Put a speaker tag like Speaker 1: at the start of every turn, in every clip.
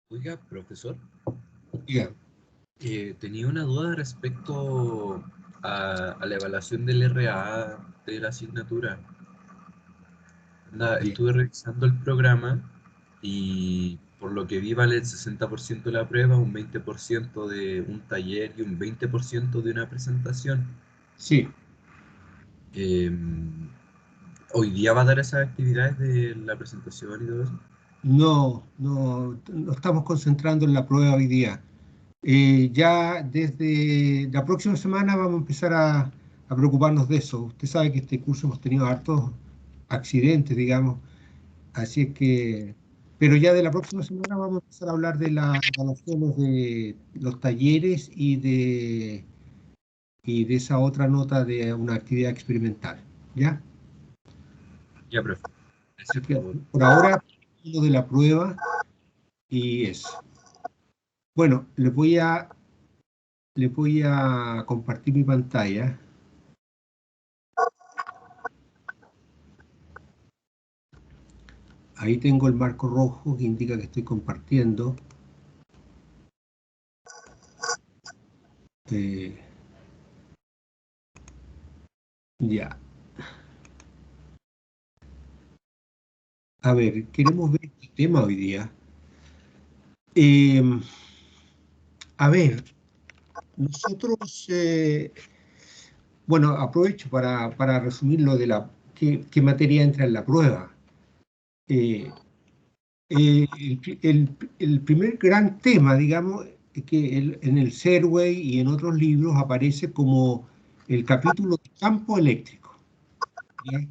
Speaker 1: Oiga, profesor,
Speaker 2: Diga.
Speaker 1: tenía una duda respecto a la evaluación del RA de la asignatura.
Speaker 2: Ya.
Speaker 1: Estuve revisando el programa y por lo que vi vale el 60% de la prueba, un 20% de un taller y un 20% de una presentación.
Speaker 2: Sí,
Speaker 1: Eh, ¿Hoy día va a dar esas actividades de la presentación y todo eso?
Speaker 2: no estamos concentrando en la prueba hoy día. Ya desde la próxima semana vamos a empezar a preocuparnos de eso. Usted sabe que este curso hemos tenido hartos accidentes, digamos, así es que, pero ya de la próxima semana vamos a empezar a hablar de las evaluaciones de los talleres y de esa otra nota de una actividad experimental, ¿ya?
Speaker 1: Ya, profe.
Speaker 2: Así
Speaker 1: Gracias
Speaker 2: que
Speaker 1: por...
Speaker 2: por ahora, lo de la prueba y eso. Bueno, les voy a compartir mi pantalla. Ahí tengo el marco rojo que indica que estoy compartiendo. Eh, ya. A ver, queremos ver este tema hoy día. Eh, a ver, nosotros, bueno, aprovecho para resumir lo de qué materia entra en la prueba. Eh, el primer gran tema, digamos, es que en el Serway y en otros libros aparece como el capítulo de campo eléctrico. ¿Ya?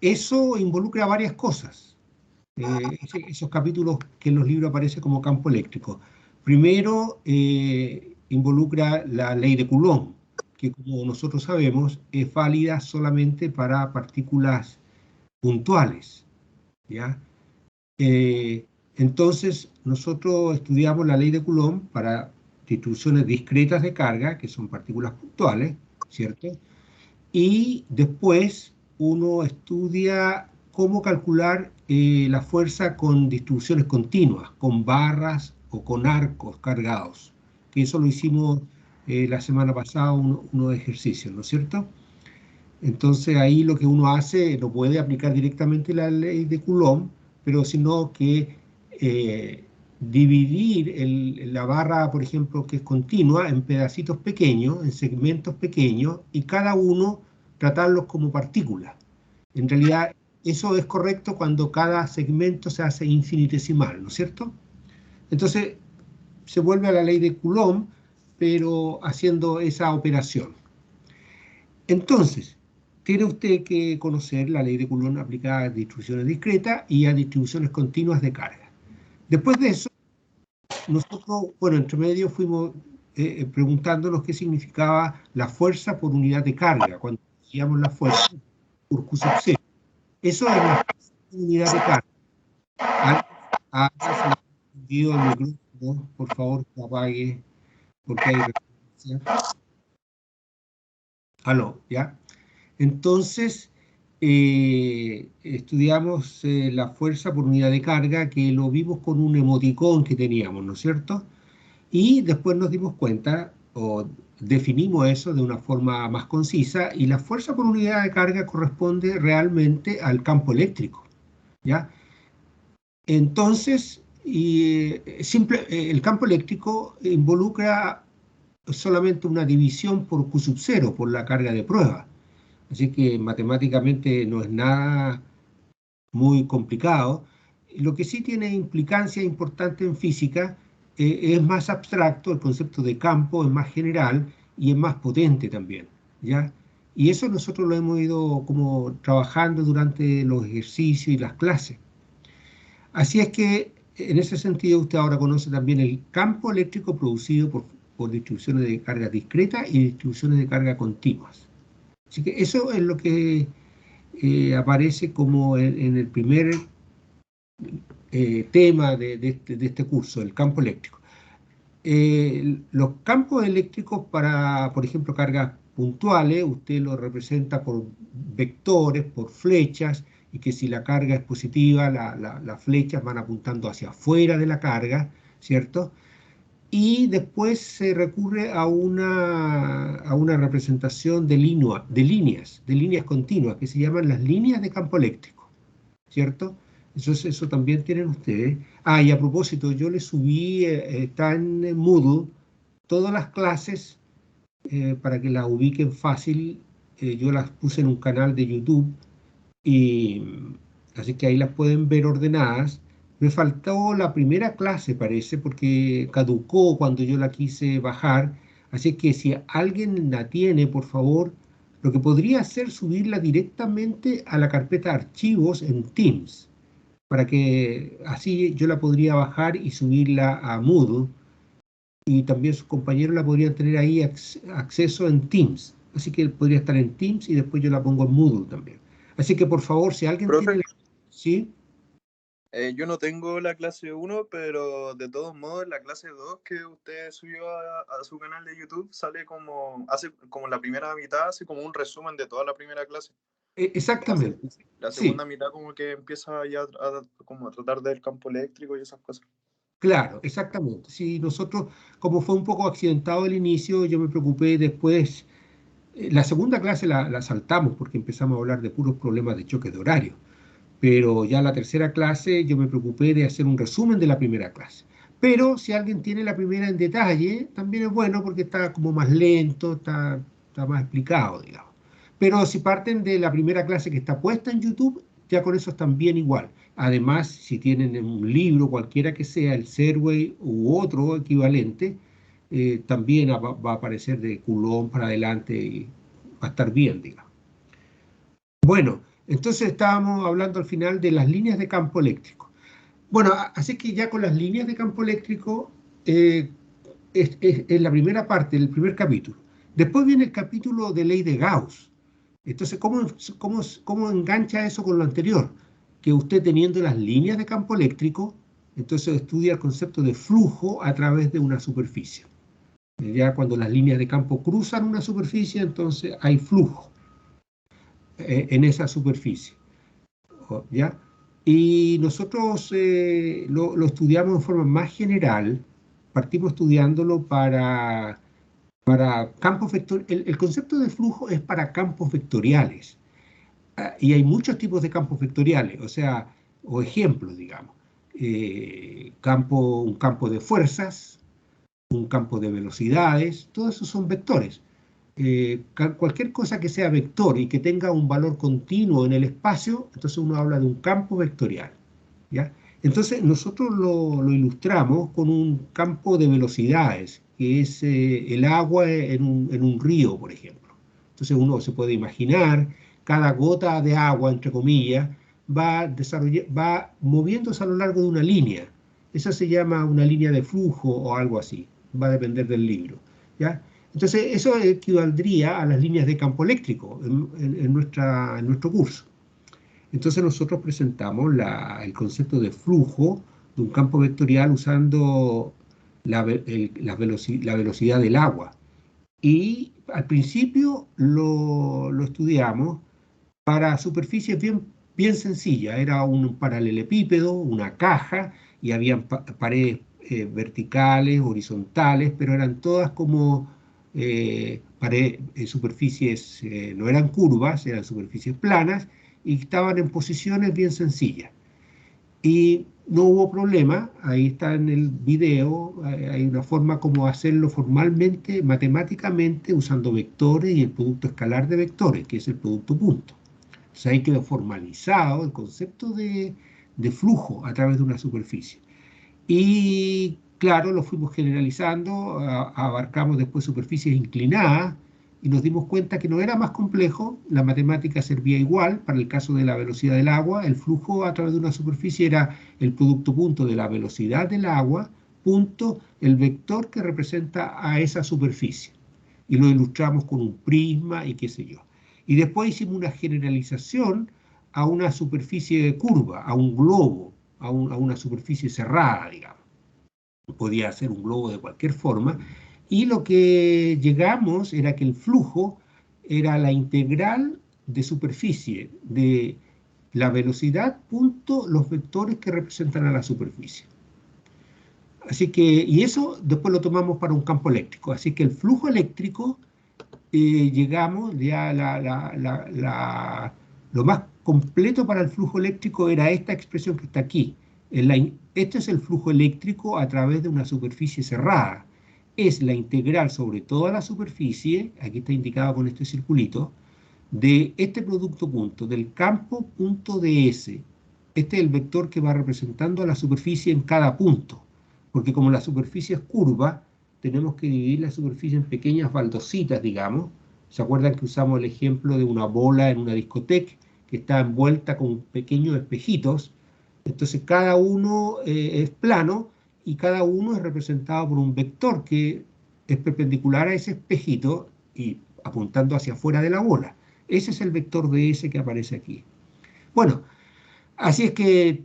Speaker 2: Eso involucra varias cosas. Esos capítulos que en los libros aparecen como campo eléctrico. Primero, involucra la ley de Coulomb, que como nosotros sabemos es válida solamente para partículas puntuales. ¿Ya? Eh, entonces, nosotros estudiamos la ley de Coulomb para distribuciones discretas de carga, que son partículas puntuales, ¿cierto? Y después uno estudia cómo calcular la fuerza con distribuciones continuas, con barras o con arcos cargados, que eso lo hicimos la semana pasada, unos ejercicios, ¿no es cierto? Entonces ahí lo que uno hace, no puede aplicar directamente la ley de Coulomb, pero sino que dividir la barra, por ejemplo, que es continua, en pedacitos pequeños, en segmentos pequeños, y cada uno tratarlos como partículas. En realidad, eso es correcto cuando cada segmento se hace infinitesimal, ¿no es cierto? Entonces, se vuelve a la ley de Coulomb, pero haciendo esa operación. Entonces, tiene usted que conocer la ley de Coulomb aplicada a distribuciones discretas y a distribuciones continuas de carga. Después de eso, nosotros, bueno, entre medio fuimos preguntándonos qué significaba la fuerza por unidad de carga, cuando decíamos la fuerza por Q sub 0. Eso es la fuerza por unidad de carga. Alguien se le ha encendido el micrófono, por favor, que apague, porque hay referencia. Aló, ¿ya? Entonces, estudiamos la fuerza por unidad de carga, que lo vimos con un emoticón que teníamos, ¿no es cierto? Y después nos dimos cuenta, o definimos eso de una forma más concisa, y la fuerza por unidad de carga corresponde realmente al campo eléctrico, ¿ya? Entonces, el campo eléctrico involucra solamente una división por Q sub 0, por la carga de prueba. Así que matemáticamente no es nada muy complicado. Lo que sí tiene implicancia importante en física es más abstracto, el concepto de campo es más general y es más potente también, ¿ya? Y eso nosotros lo hemos ido como trabajando durante los ejercicios y las clases. Así es que en ese sentido usted ahora conoce también el campo eléctrico producido por distribuciones de carga discreta y distribuciones de carga continuas. Así que eso es lo que aparece como en el primer tema de este curso, el campo eléctrico. Los campos eléctricos para, por ejemplo, cargas puntuales, usted los representa por vectores, por flechas, y que si la carga es positiva, las flechas van apuntando hacia afuera de la carga, ¿cierto? Y después se recurre a una representación de líneas continuas, que se llaman las líneas de campo eléctrico, ¿cierto? Eso también tienen ustedes. Ah, y a propósito, yo les subí, está en Moodle, todas las clases, para que las ubiquen fácil. Yo las puse en un canal de YouTube, y así que ahí las pueden ver ordenadas. Me faltó la primera clase, parece, porque caducó cuando yo la quise bajar. Así que si alguien la tiene, por favor, lo que podría hacer es subirla directamente a la carpeta archivos en Teams, para que así yo la podría bajar y subirla a Moodle, y también sus compañeros la podrían tener ahí acceso en Teams. Así que podría estar en Teams y después yo la pongo en Moodle también. Así que por favor, si alguien
Speaker 3: Profe,
Speaker 2: tiene... ¿Sí?
Speaker 3: yo no tengo la clase 1, pero de todos modos la clase 2 que usted subió a su canal de YouTube sale hace como la primera mitad, hace como un resumen de toda la primera clase.
Speaker 2: Exactamente.
Speaker 3: La
Speaker 2: Sí,
Speaker 3: segunda mitad como que empieza ya como a tratar del campo eléctrico y esas cosas.
Speaker 2: claro, exactamente. Sí, nosotros, como fue un poco accidentado el inicio, yo me preocupé después. La segunda clase la saltamos porque empezamos a hablar de puros problemas de choque de horario. Pero ya la tercera clase yo me preocupé de hacer un resumen de la primera clase. Pero si alguien tiene la primera en detalle, también es bueno porque está como más lento, está más explicado, digamos. Pero si parten de la primera clase que está puesta en YouTube, ya con eso están bien igual. Además, si tienen un libro, cualquiera que sea, el Serway u otro equivalente, también va a aparecer de Coulomb para adelante y va a estar bien, digamos. Bueno, entonces estábamos hablando al final de las líneas de campo eléctrico. Bueno, así que ya con las líneas de campo eléctrico es la primera parte, el primer capítulo. Después viene el capítulo de ley de Gauss. Entonces, ¿cómo engancha eso con lo anterior? Que usted teniendo las líneas de campo eléctrico, entonces estudia el concepto de flujo a través de una superficie. Ya cuando las líneas de campo cruzan una superficie, entonces hay flujo en esa superficie. ¿Ya? Y nosotros lo estudiamos en forma más general, partimos estudiándolo para campos vectoriales. El concepto de flujo es para campos vectoriales. Y hay muchos tipos de campos vectoriales, o ejemplos, digamos. Un campo de fuerzas, un campo de velocidades, todos esos son vectores. Cualquier cosa que sea vector y que tenga un valor continuo en el espacio, entonces uno habla de un campo vectorial, ¿ya? Entonces nosotros lo ilustramos con un campo de velocidades, que es el agua en un río, por ejemplo. Entonces uno se puede imaginar, cada gota de agua, entre comillas, va moviéndose a lo largo de una línea. Esa se llama una línea de flujo o algo así, va a depender del libro, ¿ya? Entonces, eso equivaldría a las líneas de campo eléctrico en nuestro curso. Entonces, nosotros presentamos el concepto de flujo de un campo vectorial usando la velocidad del agua. Y al principio lo estudiamos para superficies bien sencillas. Era un paralelepípedo, una caja, y habían paredes verticales, horizontales, pero eran todas como superficies, no eran curvas, eran superficies planas, y estaban en posiciones bien sencillas. Y no hubo problema, ahí está en el video, hay una forma como hacerlo formalmente, matemáticamente, usando vectores y el producto escalar de vectores, que es el producto punto. Entonces ahí quedó formalizado el concepto de flujo a través de una superficie. Y claro, lo fuimos generalizando, abarcamos después superficies inclinadas y nos dimos cuenta que no era más complejo, la matemática servía igual. Para el caso de la velocidad del agua, el flujo a través de una superficie era el producto punto de la velocidad del agua, punto el vector que representa a esa superficie. Y lo ilustramos con un prisma y qué sé yo. Y después hicimos una generalización a una superficie curva, a un globo, a una superficie cerrada, digamos. Podía ser un globo de cualquier forma. Y lo que llegamos era que el flujo era la integral de superficie de la velocidad punto los vectores que representan a la superficie. Así que, y eso después lo tomamos para un campo eléctrico. Así que el flujo eléctrico, llegamos ya lo más completo para el flujo eléctrico era esta expresión que está aquí. Este es el flujo eléctrico a través de una superficie cerrada. Es la integral sobre toda la superficie, aquí está indicado con este circulito, de este producto punto, del campo punto ds. Este es el vector que va representando a la superficie en cada punto, porque como la superficie es curva, tenemos que dividir la superficie en pequeñas baldositas, digamos. ¿Se acuerdan que usamos el ejemplo de una bola en una discoteca que está envuelta con pequeños espejitos? Entonces cada uno es plano y cada uno es representado por un vector que es perpendicular a ese espejito y apuntando hacia afuera de la bola. Ese es el vector ds que aparece aquí. Bueno, así es que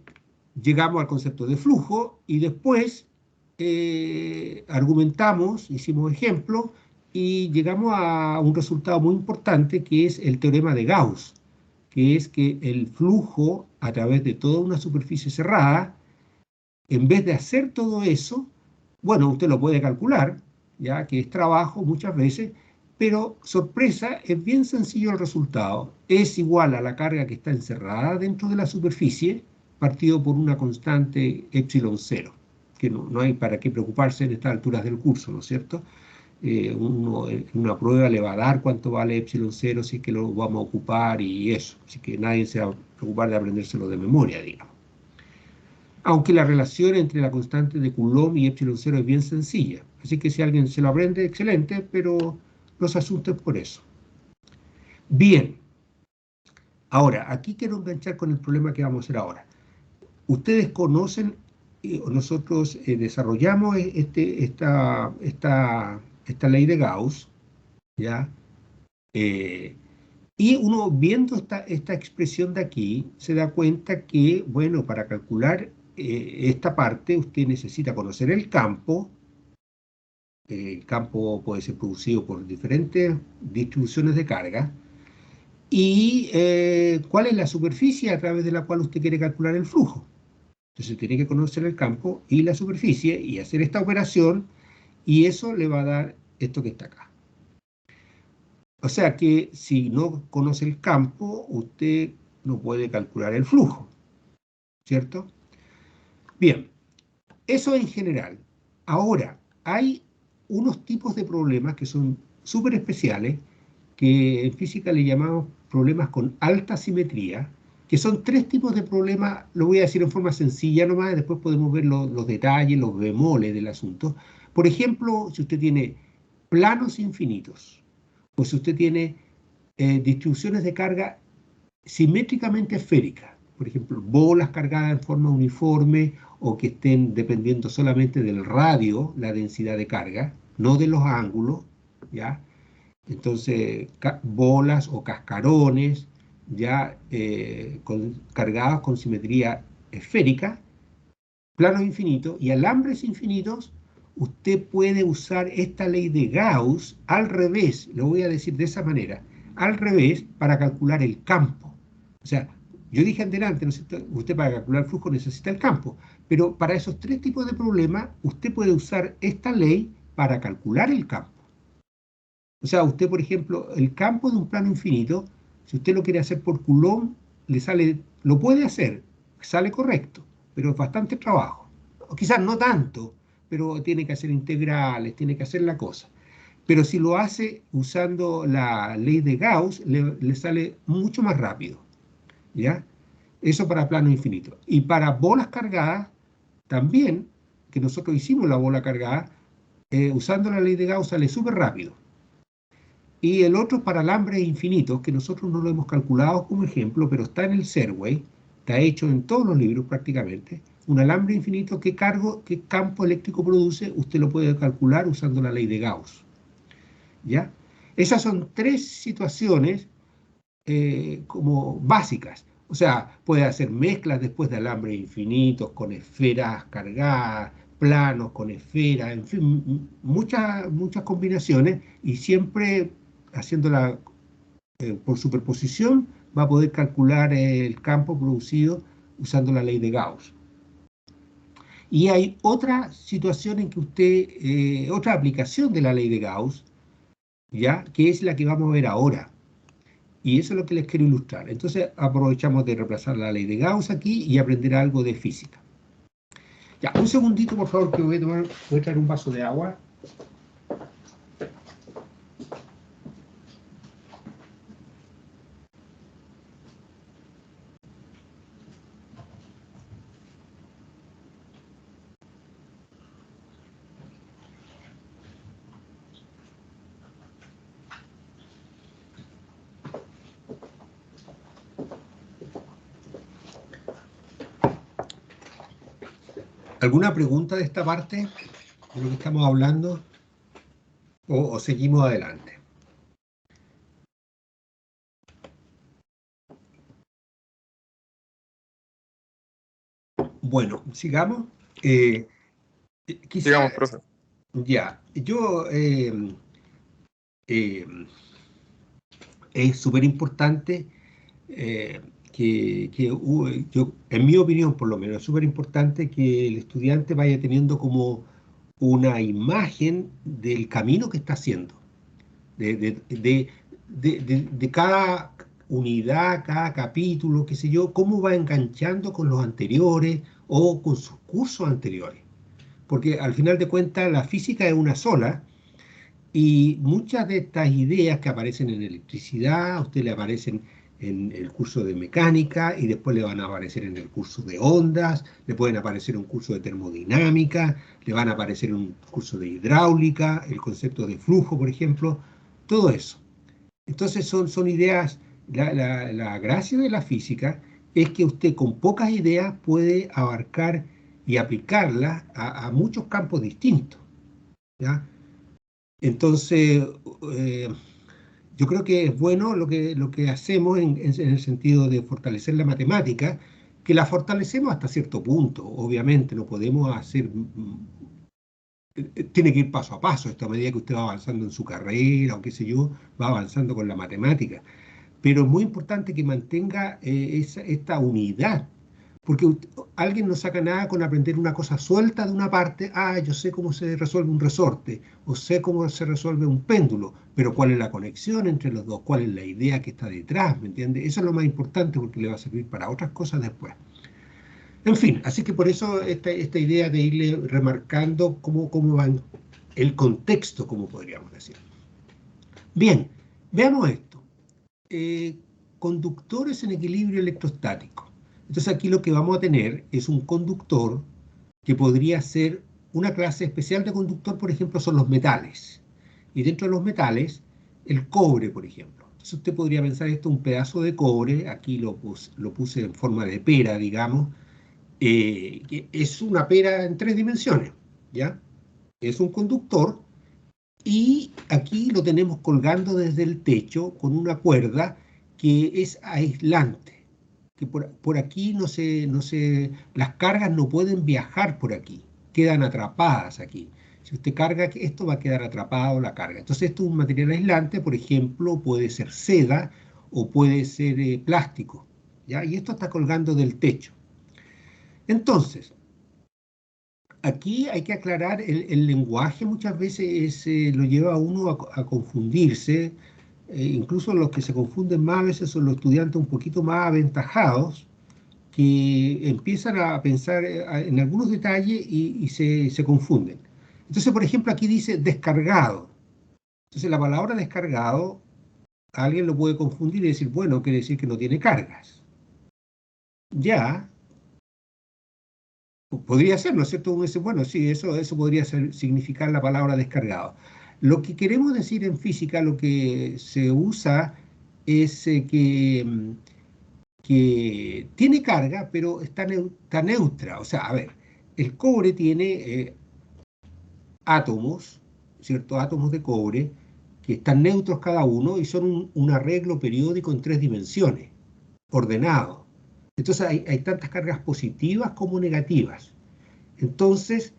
Speaker 2: llegamos al concepto de flujo y después argumentamos, hicimos ejemplos y llegamos a un resultado muy importante que es el teorema de Gauss, que es que el flujo a través de toda una superficie cerrada, en vez de hacer todo eso, bueno, usted lo puede calcular, ya que es trabajo muchas veces, pero sorpresa, es bien sencillo el resultado. Es igual a la carga que está encerrada dentro de la superficie, partido por una constante epsilon 0, que no hay para qué preocuparse en estas alturas del curso, ¿no es cierto? Uno en una prueba le va a dar cuánto vale epsilon 0, si es que lo vamos a ocupar y eso, así que nadie se va a preocupar de aprendérselo de memoria, digamos. Aunque la relación entre la constante de Coulomb y epsilon 0 es bien sencilla, así que si alguien se lo aprende, excelente, pero no se asusten por eso. Bien, ahora, aquí quiero enganchar con el problema que vamos a hacer ahora. Ustedes conocen, nosotros desarrollamos esta ley de Gauss, ¿ya? Y uno viendo esta expresión de aquí, se da cuenta que, bueno, para calcular esta parte, usted necesita conocer el campo. El campo puede ser producido por diferentes distribuciones de carga. Y cuál es la superficie a través de la cual usted quiere calcular el flujo. Entonces tiene que conocer el campo y la superficie y hacer esta operación, y eso le va a dar esto que está acá. O sea que si no conoce el campo, usted no puede calcular el flujo, ¿cierto? Bien, eso en general. Ahora, hay unos tipos de problemas que son súper especiales, que en física le llamamos problemas con alta simetría, que son tres tipos de problemas, lo voy a decir en forma sencilla nomás, y después podemos ver los detalles, los bemoles del asunto. Por ejemplo, si usted tiene planos infinitos, o si usted tiene distribuciones de carga simétricamente esféricas, por ejemplo, bolas cargadas en forma uniforme o que estén dependiendo solamente del radio, la densidad de carga, no de los ángulos, ¿ya? Entonces, bolas o cascarones, ya cargados con simetría esférica, planos infinitos y alambres infinitos, usted puede usar esta ley de Gauss al revés, lo voy a decir de esa manera, al revés para calcular el campo. O sea, yo dije antes, usted para calcular el flujo necesita el campo, pero para esos tres tipos de problemas, usted puede usar esta ley para calcular el campo. O sea, usted, por ejemplo, el campo de un plano infinito, si usted lo quiere hacer por Coulomb, lo puede hacer, sale correcto, pero es bastante trabajo. O quizás no tanto, pero tiene que hacer integrales, tiene que hacer la cosa. Pero si lo hace usando la ley de Gauss, le sale mucho más rápido, ¿ya? Eso para plano infinito. Y para bolas cargadas, también, que nosotros hicimos la bola cargada, usando la ley de Gauss sale súper rápido. Y el otro para alambres infinitos, que nosotros no lo hemos calculado como ejemplo, pero está en el Serway, está hecho en todos los libros prácticamente. Un alambre infinito, ¿qué campo eléctrico produce? Usted lo puede calcular usando la ley de Gauss, ¿ya? Esas son tres situaciones como básicas. O sea, puede hacer mezclas después de alambres infinitos con esferas cargadas, planos con esferas, en fin, muchas combinaciones, y siempre haciéndola por superposición va a poder calcular el campo producido usando la ley de Gauss. Y hay otra situación en que usted, otra aplicación de la ley de Gauss, ¿ya? Que es la que vamos a ver ahora. Y eso es lo que les quiero ilustrar. Entonces aprovechamos de reemplazar la ley de Gauss aquí y aprender algo de física. Ya, un segundito, por favor, que voy a traer un vaso de agua. ¿Alguna pregunta de esta parte de lo que estamos hablando? ¿O seguimos adelante? Bueno, sigamos.
Speaker 3: Sigamos,
Speaker 2: Quizá,
Speaker 3: profe.
Speaker 2: ya, yo es súper importante en mi opinión por lo menos, es súper importante que el estudiante vaya teniendo como una imagen del camino que está haciendo, de cada unidad, cada capítulo, qué sé yo, cómo va enganchando con los anteriores o con sus cursos anteriores. Porque al final de cuentas la física es una sola. Y muchas de estas ideas que aparecen en electricidad, a usted le aparecen en el curso de mecánica y después le van a aparecer en el curso de ondas, le pueden aparecer en un curso de termodinámica, le van a aparecer en un curso de hidráulica, el concepto de flujo, por ejemplo, todo eso. Entonces son ideas, la gracia de la física es que usted con pocas ideas puede abarcar y aplicarlas a muchos campos distintos, ¿ya? Entonces, eh, yo creo que es bueno lo que hacemos en el sentido de fortalecer la matemática, que la fortalecemos hasta cierto punto. Obviamente, no podemos hacer, tiene que ir paso a paso, esto a medida que usted va avanzando en su carrera o qué sé yo, va avanzando con la matemática. Pero es muy importante que mantenga esta unidad, porque alguien no saca nada con aprender una cosa suelta de una parte. Ah, yo sé cómo se resuelve un resorte, o sé cómo se resuelve un péndulo, pero ¿cuál es la conexión entre los dos? ¿Cuál es la idea que está detrás? ¿Me entiende? Eso es lo más importante porque le va a servir para otras cosas después. En fin, así que por eso esta idea de irle remarcando cómo va el contexto, como podríamos decir. Bien, veamos esto. eh, Conductores en equilibrio electrostático. Entonces aquí lo que vamos a tener es un conductor que podría ser una clase especial de conductor, por ejemplo, son los metales. Y dentro de los metales, el cobre, por ejemplo. Entonces usted podría pensar esto, un pedazo de cobre, aquí lo puse en forma de pera, digamos, que es una pera en 3 dimensiones, ¿ya? Es un conductor y aquí lo tenemos colgando desde el techo con una cuerda que es aislante, que por aquí las cargas no pueden viajar por aquí, quedan atrapadas aquí. Si usted carga esto va a quedar atrapado la carga. Entonces esto es un material aislante, por ejemplo, puede ser seda o puede ser plástico, ¿ya? Y esto está colgando del techo. Entonces, aquí hay que aclarar, el lenguaje muchas veces lo lleva a uno a confundirse, incluso los que se confunden más a veces son los estudiantes un poquito más aventajados, que empiezan a pensar en algunos detalles y se confunden. Entonces, por ejemplo, aquí dice descargado. Entonces, la palabra descargado, alguien lo puede confundir y decir, bueno, quiere decir que no tiene cargas. Ya, podría ser, ¿no es cierto? Uno dice, bueno, sí, eso podría significar la palabra descargado. Lo que queremos decir en física, lo que se usa es que tiene carga, pero está neutra. O sea, a ver, el cobre tiene átomos, ¿cierto? Átomos de cobre que están neutros cada uno y son un arreglo periódico en 3 dimensiones, ordenado. Entonces hay tantas cargas positivas como negativas. Entonces,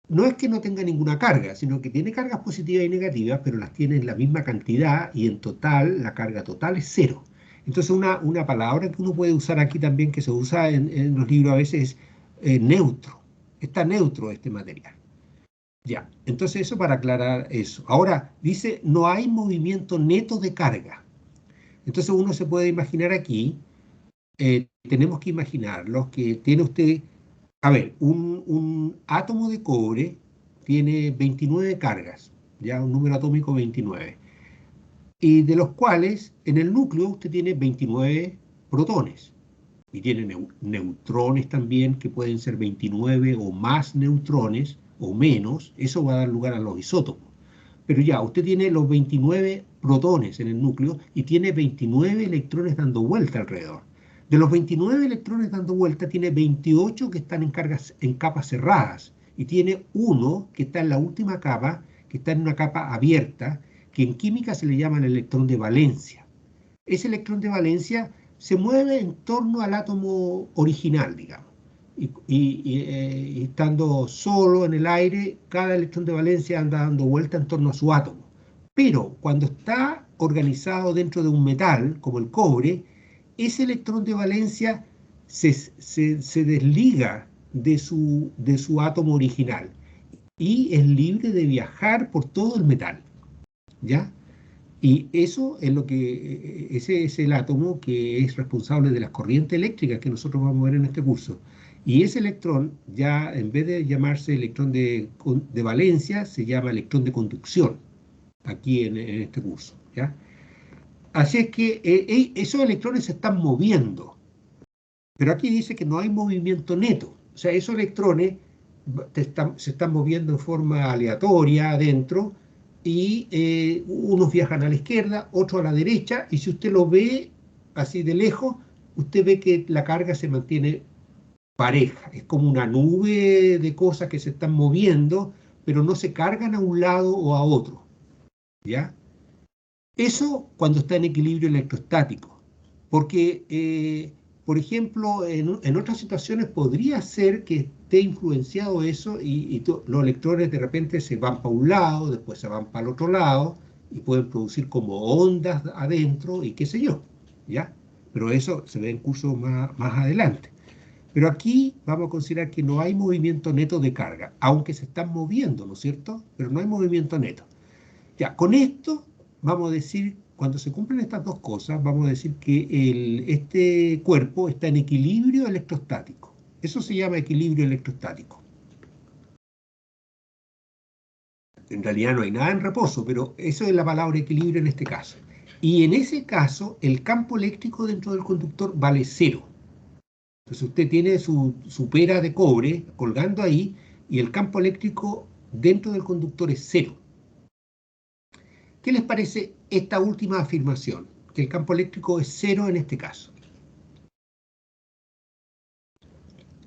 Speaker 2: no es que no tenga ninguna carga, sino que tiene cargas positivas y negativas, pero las tiene en la misma cantidad y en total, la carga total es 0. Entonces una palabra que uno puede usar aquí también, que se usa en los libros a veces, es neutro. Está neutro este material. Ya, entonces eso para aclarar eso. Ahora, dice, no hay movimiento neto de carga. Entonces uno se puede imaginar aquí, tenemos que imaginarlo, que tiene usted, a ver, un átomo de cobre tiene 29 cargas, ya un número atómico 29, y de los cuales en el núcleo usted tiene 29 protones, y tiene neutrones también, que pueden ser 29 o más neutrones, o menos, eso va a dar lugar a los isótopos. Pero ya, usted tiene los 29 protones en el núcleo y tiene 29 electrones dando vuelta alrededor. De los 29 electrones dando vuelta, tiene 28 que están en capas cerradas y tiene uno que está en la última capa, que está en una capa abierta, que en química se le llama el electrón de valencia. Ese electrón de valencia se mueve en torno al átomo original, digamos. Y estando solo en el aire, cada electrón de valencia anda dando vuelta en torno a su átomo. Pero cuando está organizado dentro de un metal, como el cobre, ese electrón de valencia se desliga de su átomo original y es libre de viajar por todo el metal, ¿ya? Y eso es ese es el átomo que es responsable de las corrientes eléctricas que nosotros vamos a ver en este curso. Y ese electrón, ya en vez de llamarse electrón de valencia, se llama electrón de conducción, aquí en este curso, ¿ya? Así es que esos electrones se están moviendo, pero aquí dice que no hay movimiento neto. O sea, esos electrones se están moviendo en forma aleatoria adentro, y unos viajan a la izquierda, otros a la derecha, y si usted lo ve así de lejos, usted ve que la carga se mantiene pareja. Es como una nube de cosas que se están moviendo, pero no se cargan a un lado o a otro, ¿ya? Eso cuando está en equilibrio electrostático, porque, por ejemplo, en otras situaciones podría ser que esté influenciado eso y los electrones de repente se van para un lado, después se van para el otro lado y pueden producir como ondas adentro y qué sé yo, ¿ya? Pero eso se ve en cursos más adelante. Pero aquí vamos a considerar que no hay movimiento neto de carga, aunque se están moviendo, ¿no es cierto? Pero no hay movimiento neto. Ya, con esto vamos a decir, cuando se cumplen estas dos cosas, vamos a decir que este cuerpo está en equilibrio electrostático. Eso se llama equilibrio electrostático. En realidad no hay nada en reposo, pero eso es la palabra equilibrio en este caso. Y en ese caso, el campo eléctrico dentro del conductor vale 0. Entonces usted tiene su pera de cobre colgando ahí y el campo eléctrico dentro del conductor es 0. ¿Qué les parece esta última afirmación? Que el campo eléctrico es 0 en este caso.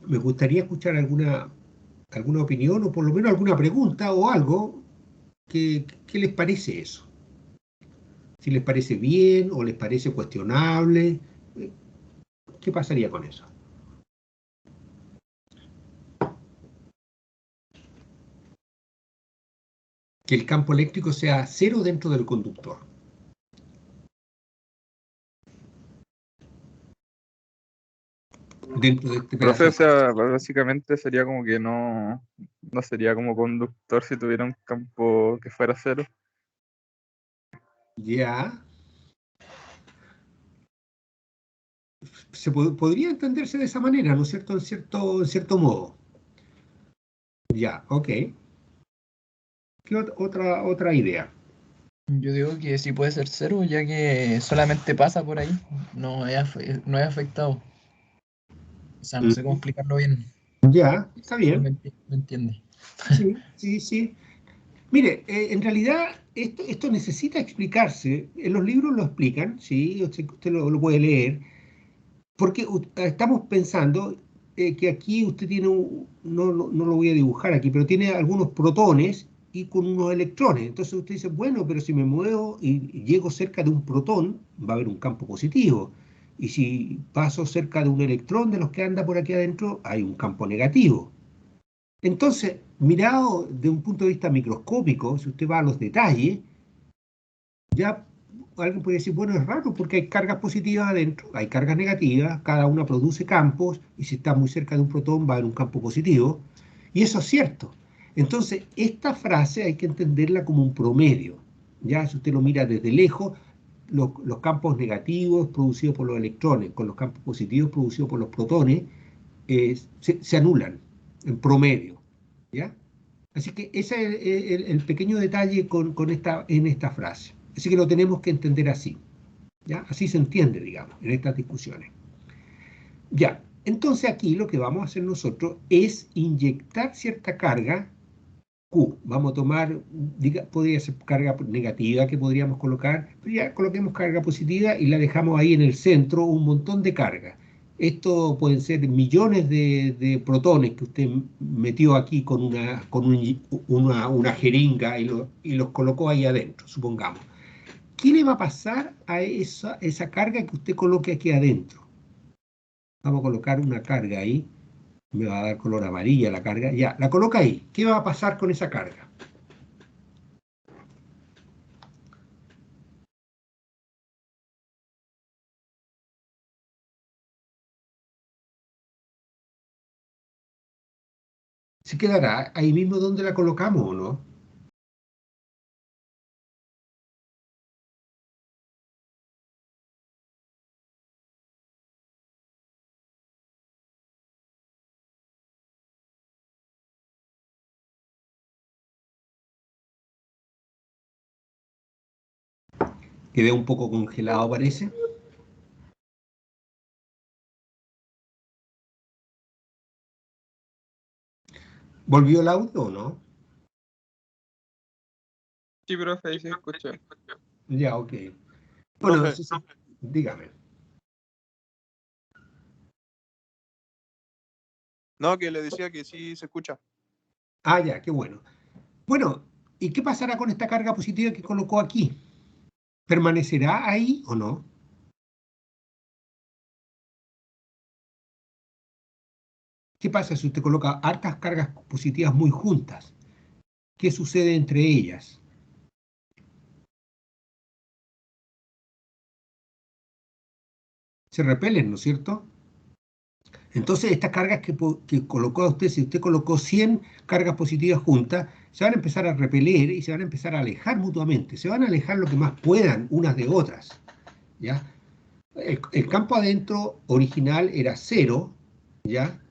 Speaker 2: Me gustaría escuchar alguna opinión o por lo menos alguna pregunta o algo. ¿Qué les parece eso? Si les parece bien o les parece cuestionable, ¿qué pasaría con eso? Que el campo eléctrico sea 0 dentro del conductor. Dentro de este pedazo.
Speaker 4: Profe, o sea, básicamente sería como que no sería como conductor si tuviera un campo que fuera 0.
Speaker 2: Ya. Podría entenderse de esa manera, ¿no es cierto? En cierto modo. Ya, ok. ¿Qué otra idea?
Speaker 5: Yo digo que sí puede ser 0, ya que solamente pasa por ahí, no es afectado. O sea, no sé cómo explicarlo bien.
Speaker 2: Ya, está bien.
Speaker 5: ¿Me entiende?
Speaker 2: Sí. Mire, en realidad esto necesita explicarse. En los libros lo explican, sí, usted lo puede leer, porque estamos pensando que aquí usted tiene no lo voy a dibujar aquí, pero tiene algunos protones y con unos electrones. Entonces usted dice, bueno, pero si me muevo y llego cerca de un protón, va a haber un campo positivo. Y si paso cerca de un electrón de los que anda por aquí adentro, hay un campo negativo. Entonces, mirado de un punto de vista microscópico, si usted va a los detalles, ya alguien puede decir, bueno, es raro porque hay cargas positivas adentro, hay cargas negativas, cada una produce campos, y si está muy cerca de un protón va a haber un campo positivo, y eso es cierto. Entonces, esta frase hay que entenderla como un promedio. Ya, si usted lo mira desde lejos, los campos negativos producidos por los electrones con los campos positivos producidos por los protones se anulan en promedio. ¿Ya? Así que ese es el pequeño detalle en esta frase. Así que lo tenemos que entender así. ¿Ya? Así se entiende, digamos, en estas discusiones. Ya, entonces aquí lo que vamos a hacer nosotros es inyectar cierta carga Q. Vamos a tomar, podría ser carga negativa que podríamos colocar, pero ya coloquemos carga positiva y la dejamos ahí en el centro, un montón de carga. Esto pueden ser millones de protones que usted metió aquí con una jeringa y los colocó ahí adentro, supongamos. ¿Qué le va a pasar a esa carga que usted coloque aquí adentro? Vamos a colocar una carga ahí. Me va a dar color amarilla la carga. Ya, la coloca ahí. ¿Qué va a pasar con esa carga? ¿Se quedará ahí mismo donde la colocamos o no? Quedé un poco congelado, parece. ¿Volvió el audio o no?
Speaker 4: Sí, profe, ahí se escucha.
Speaker 2: Ya, ok. Bueno,
Speaker 3: Profe,
Speaker 2: dígame.
Speaker 3: no, que le decía que sí se escucha.
Speaker 2: Ah, ya, qué bueno. Bueno, ¿y qué pasará con esta carga positiva que colocó aquí? ¿Permanecerá ahí o no? ¿Qué pasa si usted coloca hartas cargas positivas muy juntas? ¿Qué sucede entre ellas? Se repelen, ¿no es cierto? Entonces, estas cargas que colocó usted, si usted colocó 100 cargas positivas juntas, se van a empezar a repeler y se van a empezar a alejar mutuamente. Se van a alejar lo que más puedan unas de otras. ¿Ya? El campo adentro original era 0, ¿ya?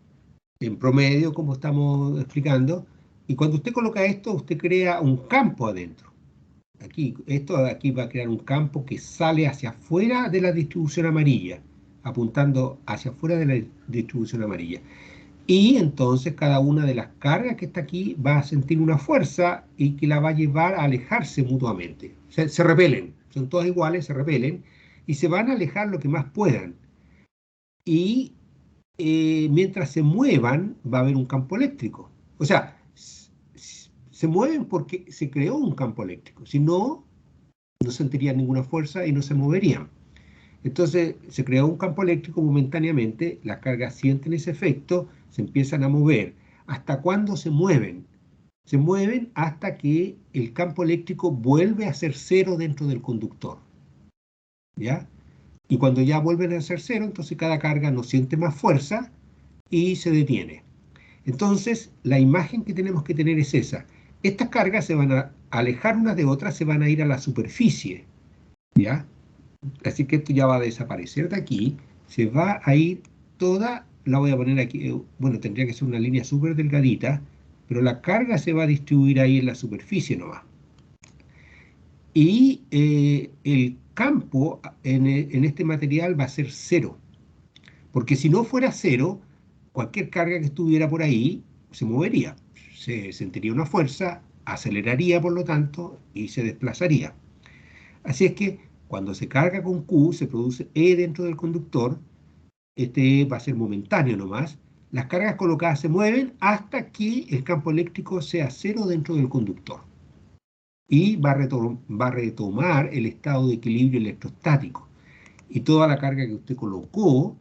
Speaker 2: En promedio, como estamos explicando. Y cuando usted coloca esto, usted crea un campo adentro. Esto de aquí va a crear un campo que sale hacia afuera de la distribución amarilla, apuntando hacia afuera de la distribución amarilla. Y entonces cada una de las cargas que está aquí va a sentir una fuerza y que la va a llevar a alejarse mutuamente. Se repelen, son todas iguales, se repelen y se van a alejar lo que más puedan. Y mientras se muevan va a haber un campo eléctrico. O sea, se mueven porque se creó un campo eléctrico. Si no, no sentirían ninguna fuerza y no se moverían. Entonces se creó un campo eléctrico momentáneamente, las cargas sienten ese efecto, se empiezan a mover. ¿Hasta cuándo se mueven? Se mueven hasta que el campo eléctrico vuelve a ser cero dentro del conductor. ¿Ya? Y cuando ya vuelven a ser cero, entonces cada carga no siente más fuerza y se detiene. Entonces, la imagen que tenemos que tener es esa. Estas cargas se van a alejar unas de otras, se van a ir a la superficie. ¿Ya? Así que esto ya va a desaparecer de aquí, se va a ir toda, la voy a poner aquí, bueno, tendría que ser una línea súper delgadita, pero la carga se va a distribuir ahí en la superficie nomás. Y el campo en este material va a ser cero, porque si no fuera cero, cualquier carga que estuviera por ahí se movería, se sentiría una fuerza, aceleraría por lo tanto y se desplazaría. Así es que cuando se carga con Q, se produce E dentro del conductor. Este E va a ser momentáneo nomás. Las cargas colocadas se mueven hasta que el campo eléctrico sea cero dentro del conductor. Y va a retomar el estado de equilibrio electrostático. Y toda la carga que usted colocó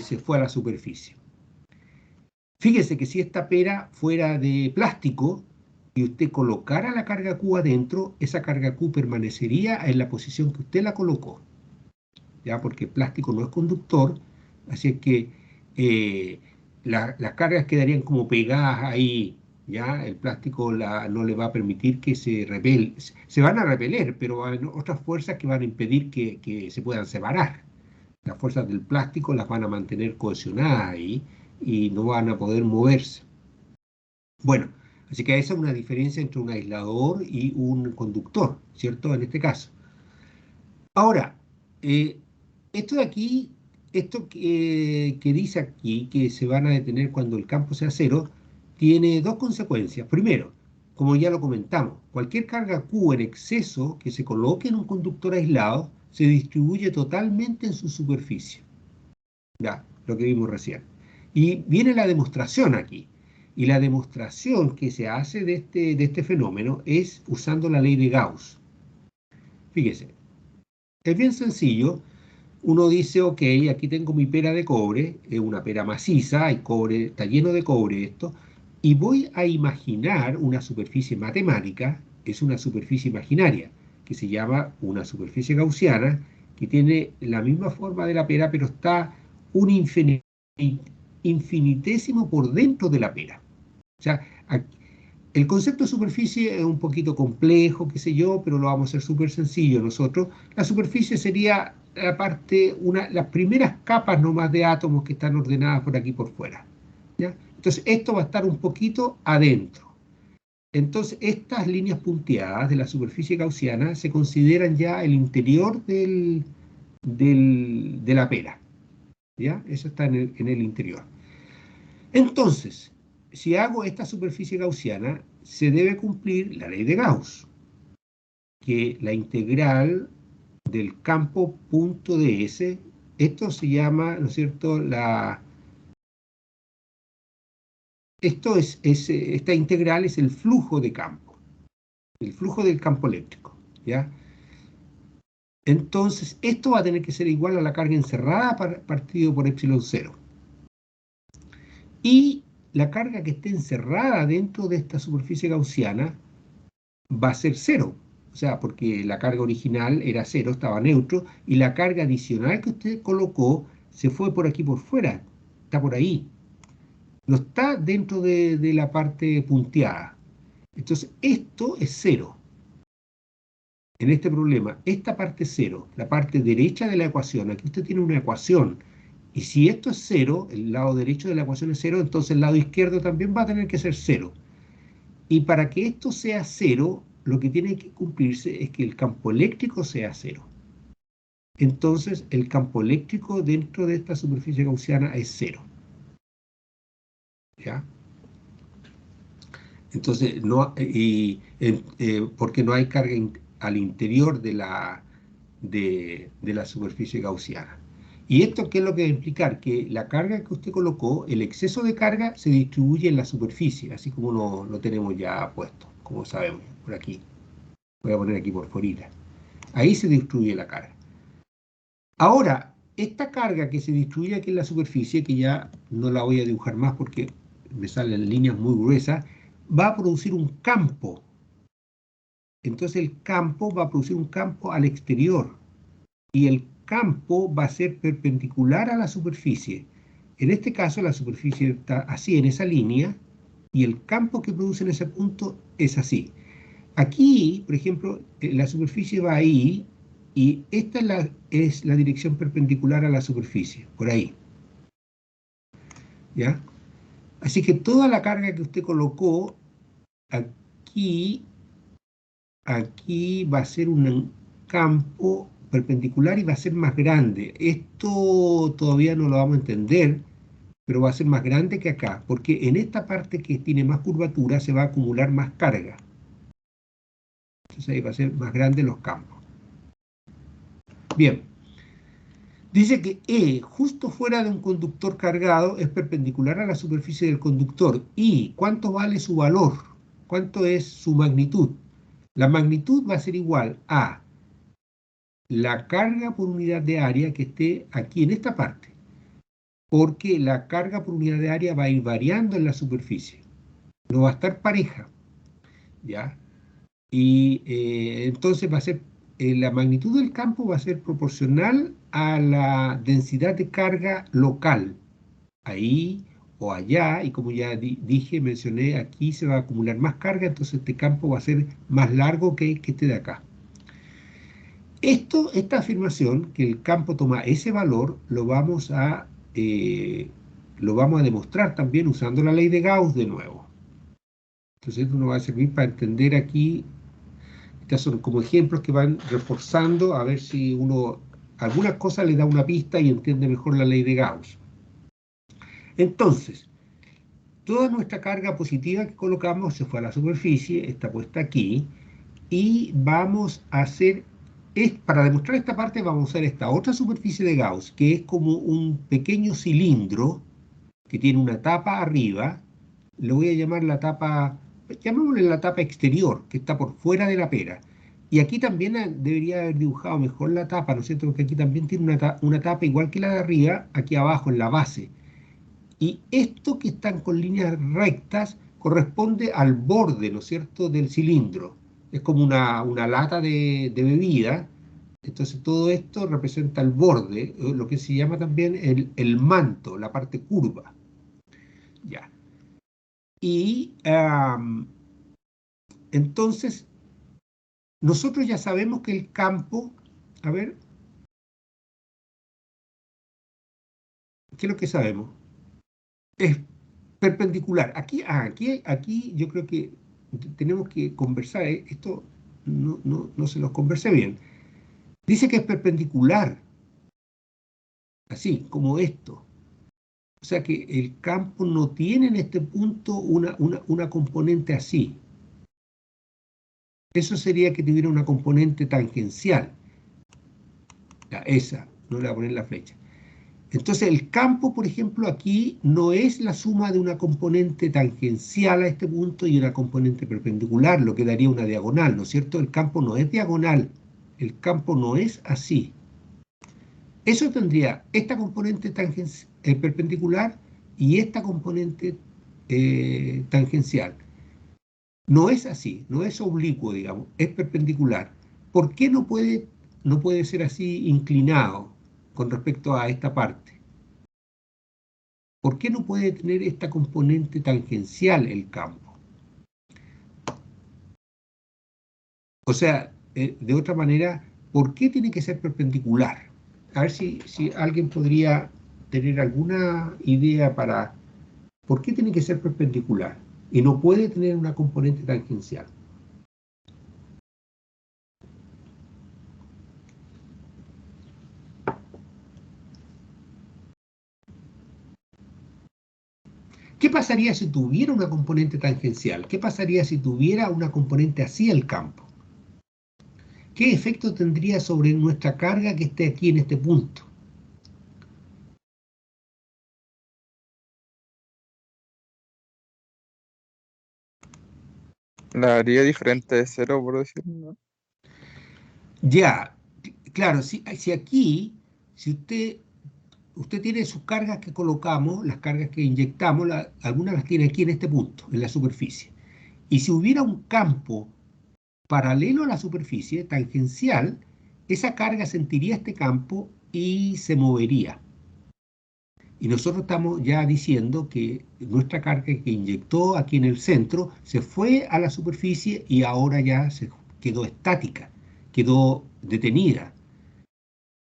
Speaker 2: se fue a la superficie. Fíjese que si esta pera fuera de plástico, y usted colocara la carga Q adentro, esa carga Q permanecería en la posición que usted la colocó, ¿ya? Porque el plástico no es conductor, así es que las cargas quedarían como pegadas ahí, ¿ya? El plástico no le va a permitir que se repele, se van a repeler, pero hay otras fuerzas que van a impedir que se puedan separar. Las fuerzas del plástico las van a mantener cohesionadas ahí y no van a poder moverse. Bueno, así que esa es una diferencia entre un aislador y un conductor, ¿cierto? En este caso. Ahora, esto de aquí, esto que dice aquí, que se van a detener cuando el campo sea cero, tiene dos consecuencias. Primero, como ya lo comentamos, cualquier carga Q en exceso que se coloque en un conductor aislado se distribuye totalmente en su superficie. Ya, lo que vimos recién. Y viene la demostración aquí. Y la demostración que se hace de este fenómeno es usando la ley de Gauss. Fíjese, es bien sencillo. Uno dice, ok, aquí tengo mi pera de cobre, es una pera maciza, hay cobre, está lleno de cobre esto, y voy a imaginar una superficie matemática, es una superficie imaginaria, que se llama una superficie gaussiana, que tiene la misma forma de la pera, pero está un infinitésimo por dentro de la pera. O sea, el concepto de superficie es un poquito complejo, qué sé yo, pero lo vamos a hacer súper sencillo nosotros. La superficie sería la parte, las primeras capas nomás de átomos que están ordenadas por aquí por fuera, ¿ya? Entonces, esto va a estar un poquito adentro. Entonces, estas líneas punteadas de la superficie gaussiana se consideran ya el interior de la pera, ¿ya? Eso está en el interior. Entonces, si hago esta superficie gaussiana, se debe cumplir la ley de Gauss, que la integral del campo punto ds, esto se llama, ¿no es cierto?, esta integral es el flujo de campo, el flujo del campo eléctrico, ¿ya? Entonces, esto va a tener que ser igual a la carga encerrada partido por epsilon 0. Y la carga que esté encerrada dentro de esta superficie gaussiana va a ser 0. O sea, porque la carga original era 0, estaba neutro, y la carga adicional que usted colocó se fue por aquí por fuera, está por ahí. No está dentro de la parte punteada. Entonces, esto es 0. En este problema, esta parte es 0, la parte derecha de la ecuación, aquí usted tiene una ecuación, y si esto es 0, el lado derecho de la ecuación es 0, entonces el lado izquierdo también va a tener que ser 0. Y para que esto sea 0, lo que tiene que cumplirse es que el campo eléctrico sea 0. Entonces, el campo eléctrico dentro de esta superficie gaussiana es 0. ¿Ya? Entonces, porque no hay carga al interior de la superficie gaussiana. ¿Y esto qué es lo que va a implicar? Que la carga que usted colocó, el exceso de carga, se distribuye en la superficie, así como lo tenemos ya puesto, como sabemos, por aquí. Voy a poner aquí por fuera. Ahí se distribuye la carga. Ahora, esta carga que se distribuye aquí en la superficie, que ya no la voy a dibujar más porque me salen líneas muy gruesas, va a producir un campo. Entonces el campo va a producir un campo al exterior. Y el campo va a ser perpendicular a la superficie. En este caso la superficie está así en esa línea y el campo que produce en ese punto es así. Aquí, por ejemplo, la superficie va ahí y esta es la dirección perpendicular a la superficie, por ahí. ¿Ya? Así que toda la carga que usted colocó aquí va a ser un campo perpendicular y va a ser más grande. Esto todavía no lo vamos a entender, pero va a ser más grande que acá, porque en esta parte que tiene más curvatura se va a acumular más carga. Entonces ahí va a ser más grande los campos. Bien. Dice que E, justo fuera de un conductor cargado, es perpendicular a la superficie del conductor. ¿Y cuánto vale su valor? ¿Cuánto es su magnitud? La magnitud va a ser igual a la carga por unidad de área que esté aquí en esta parte, porque la carga por unidad de área va a ir variando en la superficie, no va a estar pareja. ¿ya? Y entonces va a ser, la magnitud del campo va a ser proporcional a la densidad de carga local, ahí o allá, y como ya dije, mencioné, aquí se va a acumular más carga, entonces este campo va a ser más largo que este de acá. Esta afirmación, que el campo toma ese valor, lo vamos a demostrar también usando la ley de Gauss de nuevo. Entonces esto nos va a servir para entender aquí. Estos son como ejemplos que van reforzando a ver si uno algunas cosas le da una pista y entiende mejor la ley de Gauss. Entonces, toda nuestra carga positiva que colocamos se fue a la superficie, está puesta aquí, y vamos a hacer, para demostrar esta parte vamos a usar esta otra superficie de Gauss, que es como un pequeño cilindro que tiene una tapa arriba. Le voy a llamar la tapa, llamémosle la tapa exterior, que está por fuera de la pera. Y aquí también debería haber dibujado mejor la tapa, ¿no es cierto? Porque aquí también tiene una tapa igual que la de arriba, aquí abajo en la base. Y esto que están con líneas rectas corresponde al borde, ¿no es cierto?, del cilindro. Es como una lata de bebida. Entonces todo esto representa el borde, lo que se llama también el manto, la parte curva. Ya. Y entonces, nosotros ya sabemos que el campo, a ver, ¿qué es lo que sabemos? Es perpendicular. Aquí yo creo que tenemos que conversar, esto no se los conversé bien. Dice que es perpendicular, así, como esto. O sea que el campo no tiene en este punto una componente así. Eso sería que tuviera una componente tangencial. Ya, esa, no le voy a poner la flecha. Entonces el campo, por ejemplo, aquí no es la suma de una componente tangencial a este punto y una componente perpendicular, lo que daría una diagonal, ¿no es cierto? El campo no es diagonal, el campo no es así. Eso tendría esta componente perpendicular y esta componente tangencial. No es así, no es oblicuo, digamos, es perpendicular. ¿Por qué no puede ser así inclinado con respecto a esta parte? ¿Por qué no puede tener esta componente tangencial el campo? O sea, de otra manera, ¿por qué tiene que ser perpendicular? A ver si alguien podría tener alguna idea para por qué tiene que ser perpendicular y no puede tener una componente tangencial. ¿Qué pasaría si tuviera una componente tangencial? ¿Qué pasaría si tuviera una componente así el campo? ¿Qué efecto tendría sobre nuestra carga que esté aquí en este punto?
Speaker 4: La haría diferente de cero, por decirlo, ¿no?
Speaker 2: Ya, claro, si aquí, si usted tiene sus cargas que colocamos, las cargas que inyectamos, algunas las tiene aquí en este punto, en la superficie. Y si hubiera un campo paralelo a la superficie, tangencial, esa carga sentiría este campo y se movería. Y nosotros estamos ya diciendo que nuestra carga que inyectó aquí en el centro se fue a la superficie y ahora ya se quedó estática, quedó detenida.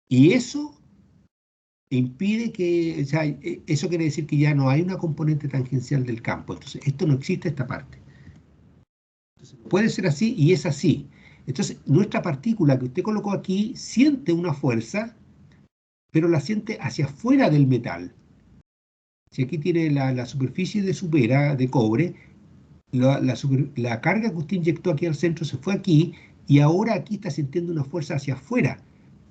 Speaker 2: Y eso impide que, o sea, eso quiere decir que ya no hay una componente tangencial del campo. Entonces, esto no existe, esta parte. Entonces, puede ser así y es así. Entonces, nuestra partícula que usted colocó aquí siente una fuerza, pero la siente hacia afuera del metal. Si aquí tiene la superficie de su pera de cobre, la carga que usted inyectó aquí al centro se fue aquí y ahora aquí está sintiendo una fuerza hacia afuera,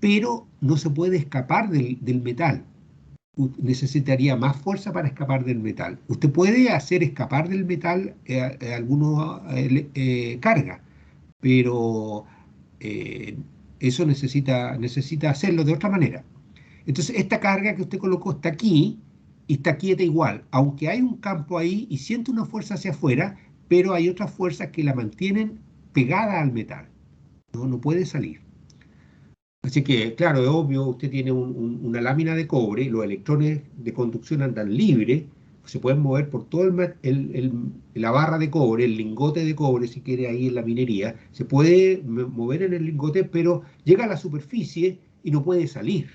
Speaker 2: pero no se puede escapar del metal. Necesitaría más fuerza para escapar del metal. Usted puede hacer escapar del metal alguna carga, pero eso necesita hacerlo de otra manera. Entonces, esta carga que usted colocó está aquí y está quieta igual, aunque hay un campo ahí y siente una fuerza hacia afuera, pero hay otras fuerzas que la mantienen pegada al metal, no puede salir. Así que, claro, es obvio, usted tiene una lámina de cobre, los electrones de conducción andan libres, se pueden mover por todo la barra de cobre, el lingote de cobre, si quiere, ahí en la minería, se puede mover en el lingote, pero llega a la superficie y no puede salir.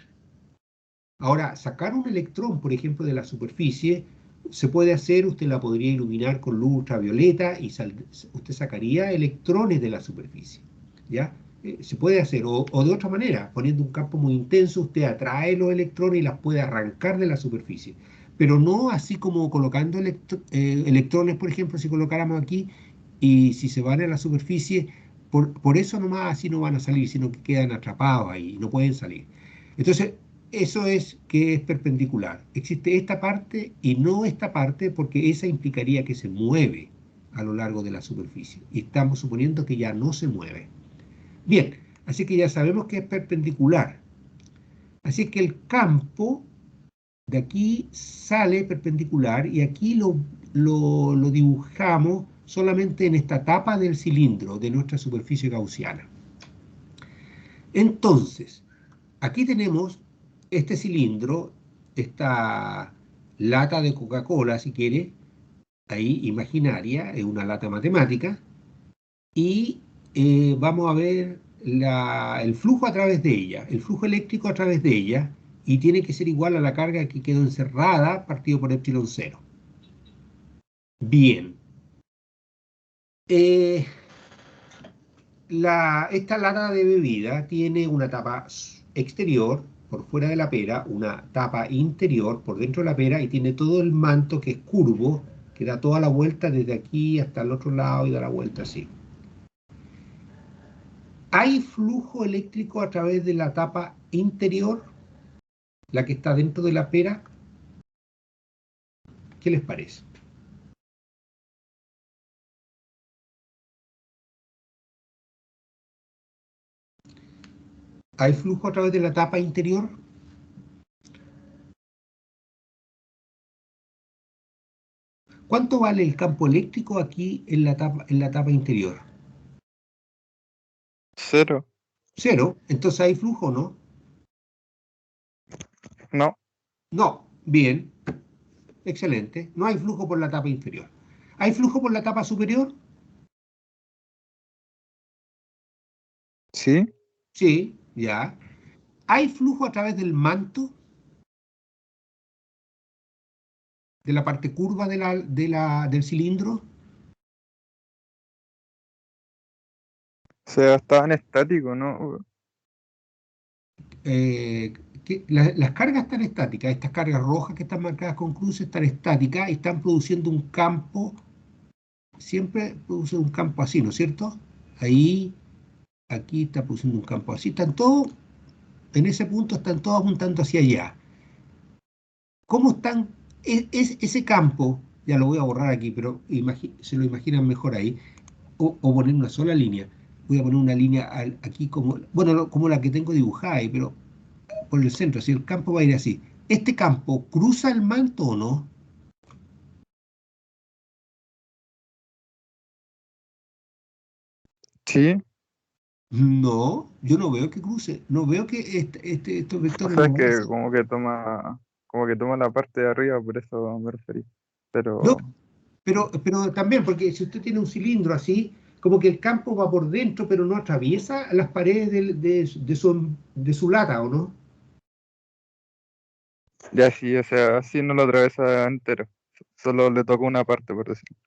Speaker 2: Ahora, sacar un electrón, por ejemplo, de la superficie, se puede hacer, usted la podría iluminar con luz ultravioleta y usted sacaría electrones de la superficie, ¿ya? Se puede hacer, o de otra manera, poniendo un campo muy intenso, usted atrae los electrones y las puede arrancar de la superficie, pero no así como colocando electrones, por ejemplo, si colocáramos aquí, y si se van a la superficie, por eso nomás así no van a salir, sino que quedan atrapados ahí y no pueden salir. Entonces, eso es que es perpendicular. Existe esta parte y no esta parte, porque esa implicaría que se mueve a lo largo de la superficie. Y estamos suponiendo que ya no se mueve. Bien, así que ya sabemos que es perpendicular. Así que el campo de aquí sale perpendicular y aquí lo dibujamos solamente en esta tapa del cilindro de nuestra superficie gaussiana. Entonces, aquí tenemos este cilindro, esta lata de Coca-Cola, si quiere, ahí imaginaria, es una lata matemática, y vamos a ver el flujo a través de ella, el flujo eléctrico a través de ella, y tiene que ser igual a la carga que quedó encerrada, partido por epsilon 0. Bien. Esta lata de bebida tiene una tapa exterior por fuera de la pera, una tapa interior por dentro de la pera y tiene todo el manto que es curvo, que da toda la vuelta desde aquí hasta el otro lado y da la vuelta así. ¿Hay flujo eléctrico a través de la tapa interior, la que está dentro de la pera? ¿Qué les parece? ¿Hay flujo a través de la tapa interior? ¿Cuánto vale el campo eléctrico aquí en la tapa interior?
Speaker 4: 0.
Speaker 2: 0. Entonces ¿hay flujo o no?
Speaker 4: No.
Speaker 2: No. Bien. Excelente. No hay flujo por la tapa inferior. ¿Hay flujo por la tapa superior?
Speaker 4: Sí.
Speaker 2: Sí, ya. ¿Hay flujo a través del manto? ¿De la parte curva del cilindro?
Speaker 4: O sea, estaban estáticos, ¿no?
Speaker 2: Eh, las cargas están estáticas. Estas cargas rojas que están marcadas con cruces están estáticas y están produciendo un campo. Siempre produce un campo así, ¿no es cierto? Ahí, aquí está produciendo un campo así. Están todos, en ese punto están todos apuntando hacia allá. ¿Cómo están? Ese campo, ya lo voy a borrar aquí, pero se lo imaginan mejor ahí, o poner una sola línea. Voy a poner una línea aquí como, bueno, como la que tengo dibujada ahí, pero por el centro, así el campo va a ir así. ¿Este campo cruza el manto o no?
Speaker 4: Sí.
Speaker 2: No, yo no veo que cruce, no veo que estos
Speaker 4: O
Speaker 2: vectores
Speaker 4: sea,
Speaker 2: no
Speaker 4: es que
Speaker 2: avancen.
Speaker 4: como que toma la parte de arriba, por eso me referí.
Speaker 2: No,
Speaker 4: Pero
Speaker 2: pero también, porque si usted tiene un cilindro así, como que el campo va por dentro, pero no atraviesa las paredes de su lata, ¿o no?
Speaker 4: ya sí, o sea, sí no lo atraviesa entero. Solo le toca una parte, por decirlo.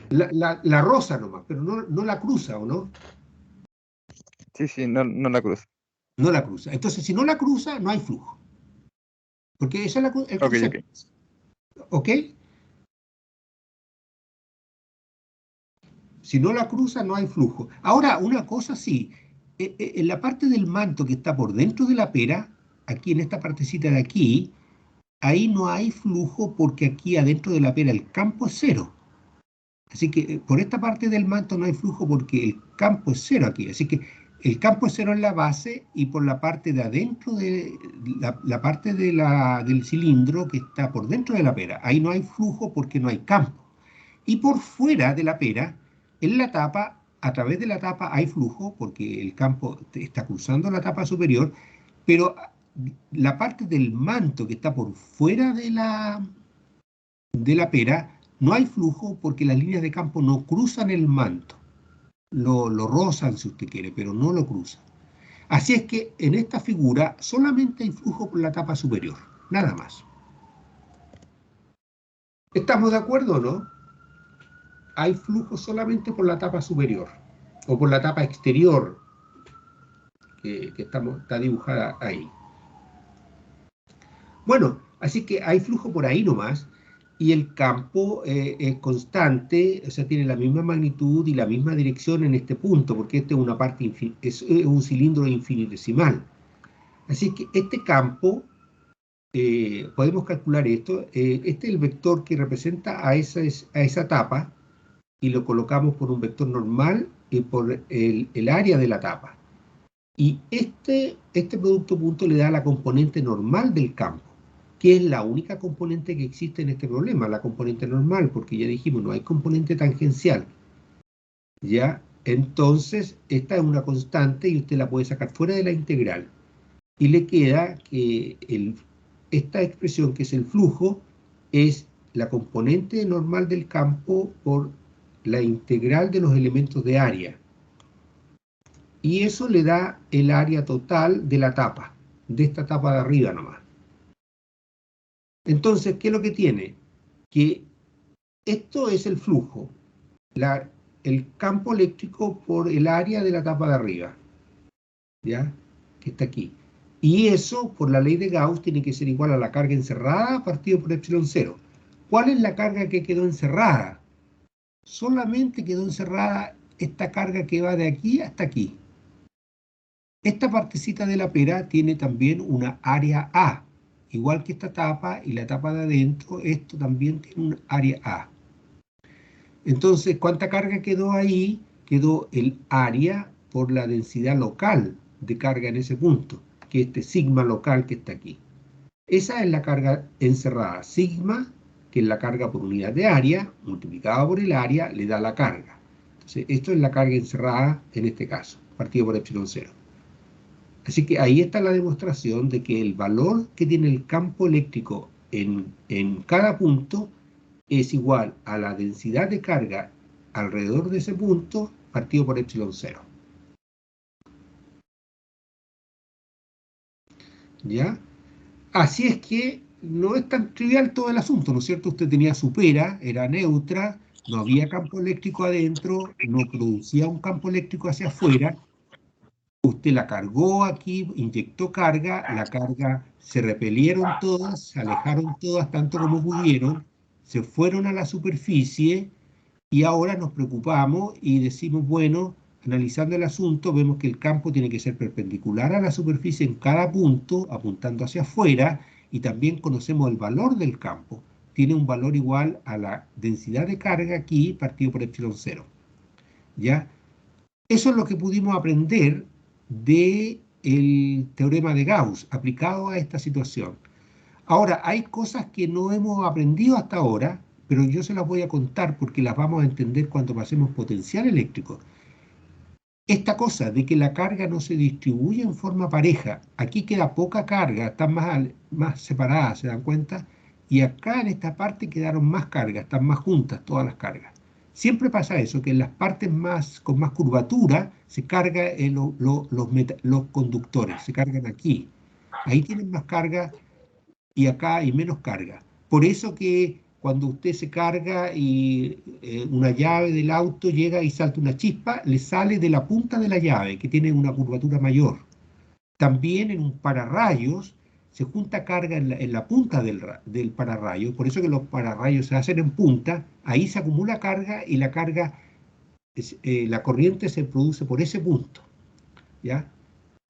Speaker 2: La roza nomás, pero no la cruza, ¿o no?
Speaker 4: Sí, sí, no la cruza.
Speaker 2: No la cruza. Entonces, si no la cruza, no hay flujo. Porque ese es el
Speaker 4: Ok,
Speaker 2: concepto.
Speaker 4: ok.
Speaker 2: ¿Ok? Si no la cruza, no hay flujo. Ahora, una cosa sí. En la parte del manto que está por dentro de la pera, aquí en esta partecita de aquí, ahí no hay flujo porque aquí adentro de la pera el campo es cero. Así que por esta parte del manto no hay flujo porque el campo es cero aquí. Así que el campo es cero en la base y por la parte de adentro de la parte del cilindro que está por dentro de la pera. Ahí no hay flujo porque no hay campo. Y por fuera de la pera En la tapa, a través de la tapa hay flujo, porque el campo está cruzando la tapa superior, pero la parte del manto que está por fuera de la pera, no hay flujo porque las líneas de campo no cruzan el manto. Lo rozan, si usted quiere, pero no lo cruzan. Así es que en esta figura solamente hay flujo por la tapa superior, nada más. ¿Estamos de acuerdo o no? Hay flujo solamente por la tapa superior, o por la tapa exterior, que está dibujada ahí. Bueno, así que hay flujo por ahí nomás, y el campo es constante, o sea, tiene la misma magnitud y la misma dirección en este punto, porque este es una parte, es un cilindro infinitesimal. Así que este campo, podemos calcular esto, este es el vector que representa a esa tapa, y lo colocamos por un vector normal y por el área de la tapa. Y este producto punto le da la componente normal del campo, que es la única componente que existe en este problema, la componente normal, porque ya dijimos, no hay componente tangencial. ¿Ya? Entonces, esta es una constante y usted la puede sacar fuera de la integral. Y le queda que esta expresión, que es el flujo, es la componente normal del campo por la integral de los elementos de área. Y eso le da el área total de la tapa, de esta tapa de arriba nomás. Entonces, ¿qué es lo que tiene? Que esto es el flujo, el campo eléctrico por el área de la tapa de arriba, ¿ya? Que está aquí. Y eso, por la ley de Gauss, tiene que ser igual a la carga encerrada partido por epsilon cero. ¿Cuál es la carga que quedó encerrada? Solamente quedó encerrada esta carga que va de aquí hasta aquí. Esta partecita de la pera tiene también una área A, igual que esta tapa y la tapa de adentro, esto también tiene un área A. Entonces, ¿cuánta carga quedó ahí? Quedó el área por la densidad local de carga en ese punto, que es este sigma local que está aquí. Esa es la carga encerrada, sigma, que es la carga por unidad de área, multiplicada por el área, le da la carga. Entonces, esto es la carga encerrada en este caso, partido por epsilon cero. Así que ahí está la demostración de que el valor que tiene el campo eléctrico en cada punto es igual a la densidad de carga alrededor de ese punto partido por epsilon cero. ¿Ya? Así es que no es tan trivial todo el asunto, ¿no es cierto? Usted tenía su pera, era neutra, no había campo eléctrico adentro, no producía un campo eléctrico hacia afuera. Usted la cargó aquí, inyectó carga, la carga se repelieron todas, se alejaron todas tanto como pudieron, se fueron a la superficie y ahora nos preocupamos y decimos, bueno, analizando el asunto, vemos que el campo tiene que ser perpendicular a la superficie en cada punto, apuntando hacia afuera, y también conocemos el valor del campo. Tiene un valor igual a la densidad de carga aquí, partido por epsilon cero. ¿Ya? Eso es lo que pudimos aprender del teorema de Gauss aplicado a esta situación. Ahora, hay cosas que no hemos aprendido hasta ahora, pero yo se las voy a contar porque las vamos a entender cuando pasemos potencial eléctrico. Esta cosa de que la carga no se distribuye en forma pareja, aquí queda poca carga, están más separadas, ¿se dan cuenta? Y acá en esta parte quedaron más cargas, están más juntas todas las cargas. Siempre pasa eso, que en las partes con más curvatura se cargan los conductores, se cargan aquí. Ahí tienen más carga y acá hay menos carga. Por eso que cuando usted se carga y una llave del auto llega y salta una chispa, le sale de la punta de la llave, que tiene una curvatura mayor. También en un pararrayos se junta carga en la punta del pararrayo, por eso que los pararrayos se hacen en punta, ahí se acumula carga y la carga, la corriente se produce por ese punto, ¿ya?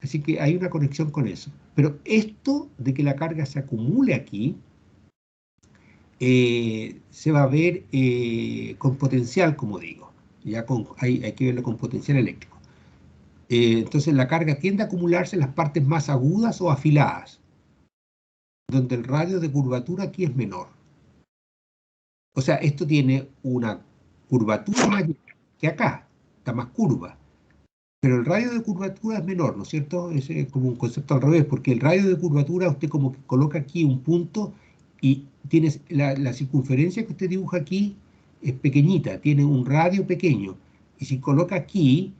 Speaker 2: Así que hay una conexión con eso. Pero esto de que la carga se acumule aquí, se va a ver con potencial, como digo. Ya hay que verlo con potencial eléctrico. Entonces la carga tiende a acumularse en las partes más agudas o afiladas, donde el radio de curvatura aquí es menor. O sea, esto tiene una curvatura mayor, que acá, está más curva. Pero el radio de curvatura es menor, ¿no es cierto? Es como un concepto al revés, porque el radio de curvatura usted como que coloca aquí un punto y tienes la circunferencia que usted dibuja aquí es pequeñita, tiene un radio pequeño. Y si coloca aquí,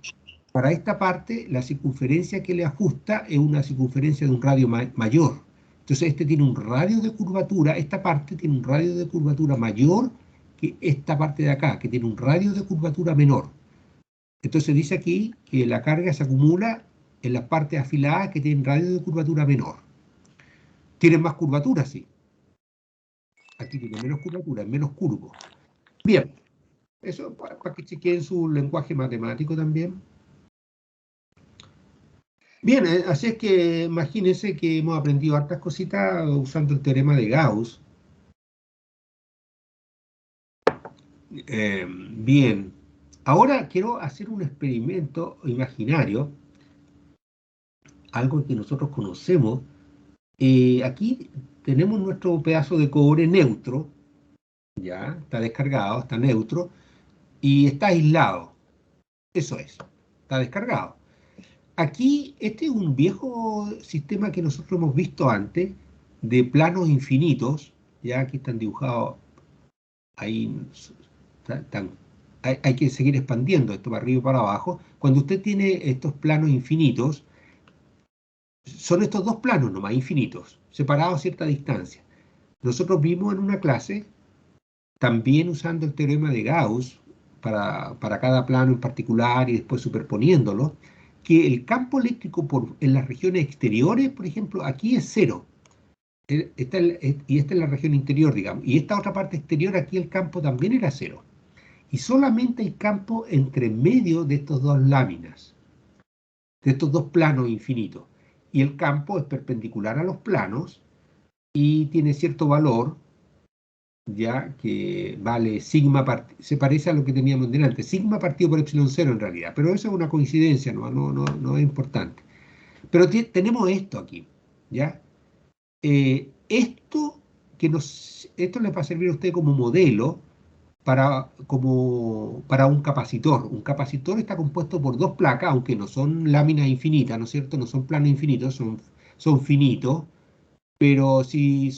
Speaker 2: para esta parte, la circunferencia que le ajusta es una circunferencia de un radio mayor. Entonces este tiene un radio de curvatura, esta parte tiene un radio de curvatura mayor que esta parte de acá, que tiene un radio de curvatura menor. Entonces dice aquí que la carga se acumula en las partes afiladas que tienen radio de curvatura menor. Tienen más curvatura, sí. Aquí tiene menos curvatura, es menos curvo. Bien, eso para que chequeen su lenguaje matemático también. Bien, así es que imagínense que hemos aprendido hartas cositas usando el teorema de Gauss. Bien, ahora quiero hacer un experimento imaginario, algo que nosotros conocemos. Aquí tenemos nuestro pedazo de cobre neutro, ya, está descargado, está neutro, y está aislado. Eso es, está descargado. Aquí, este es un viejo sistema que nosotros hemos visto antes, de planos infinitos, ya aquí están dibujados, ahí hay que seguir expandiendo esto para arriba y para abajo. Cuando usted tiene estos planos infinitos, son estos dos planos nomás, infinitos, separados a cierta distancia. Nosotros vimos en una clase, también usando el teorema de Gauss, para cada plano en particular y después superponiéndolo, que el campo eléctrico en las regiones exteriores, por ejemplo, aquí es cero. Y esta es la región interior, digamos. Y esta otra parte exterior, aquí el campo también era cero. Y solamente hay campo entre medio de estas dos láminas, de estos dos planos infinitos. Y el campo es perpendicular a los planos y tiene cierto valor, ya que vale sigma, se parece a lo que teníamos delante, sigma partido por epsilon cero en realidad, pero eso es una coincidencia, no es importante. Pero tenemos esto aquí, ¿ya? Esto les va a servir a usted como modelo para un capacitor. Un capacitor está compuesto por dos placas, aunque no son láminas infinitas, ¿no es cierto? No son planos infinitos, son finitos. Pero si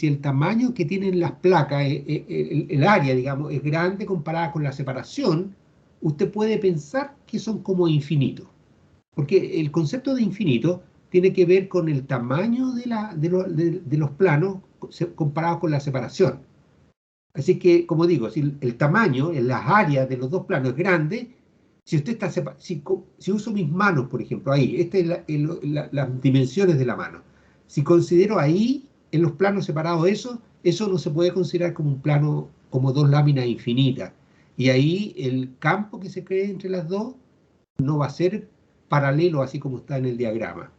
Speaker 2: el tamaño que tienen las placas, el área, digamos, es grande comparada con la separación, usted puede pensar que son como infinitos. Porque el concepto de infinito tiene que ver con el tamaño de los planos comparado con la separación. Así que, como digo, si el tamaño en las áreas de los dos planos es grande, si usted está si uso mis manos, por ejemplo, ahí, estas son las dimensiones de la mano. Si considero ahí, en los planos separados eso no se puede considerar como un plano, como dos láminas infinitas. Y ahí el campo que se cree entre las dos no va a ser paralelo así como está en el diagrama.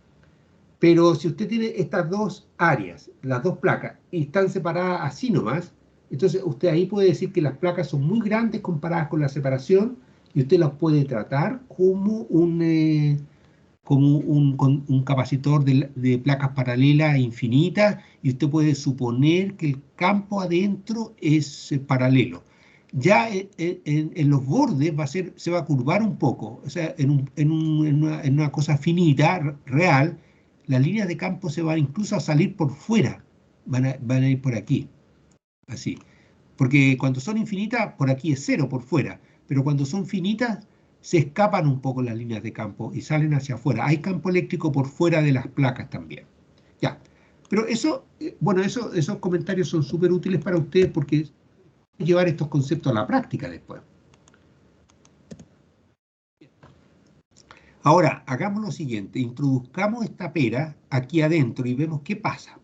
Speaker 2: Pero si usted tiene estas dos áreas, las dos placas, y están separadas así nomás, entonces usted ahí puede decir que las placas son muy grandes comparadas con la separación y usted las puede tratar como un capacitor de placas paralelas infinitas y usted puede suponer que el campo adentro es paralelo. Ya en los bordes se va a curvar un poco, o sea, en una cosa finita, real, las líneas de campo se van incluso a salir por fuera, van a ir por aquí, así. Porque cuando son infinitas, por aquí es cero por fuera, pero cuando son finitas, se escapan un poco las líneas de campo y salen hacia afuera. Hay campo eléctrico por fuera de las placas también. Ya, pero eso, bueno, esos comentarios son súper útiles para ustedes porque llevar estos conceptos a la práctica después. Ahora, hagamos lo siguiente, introduzcamos esta pera aquí adentro y vemos qué pasa.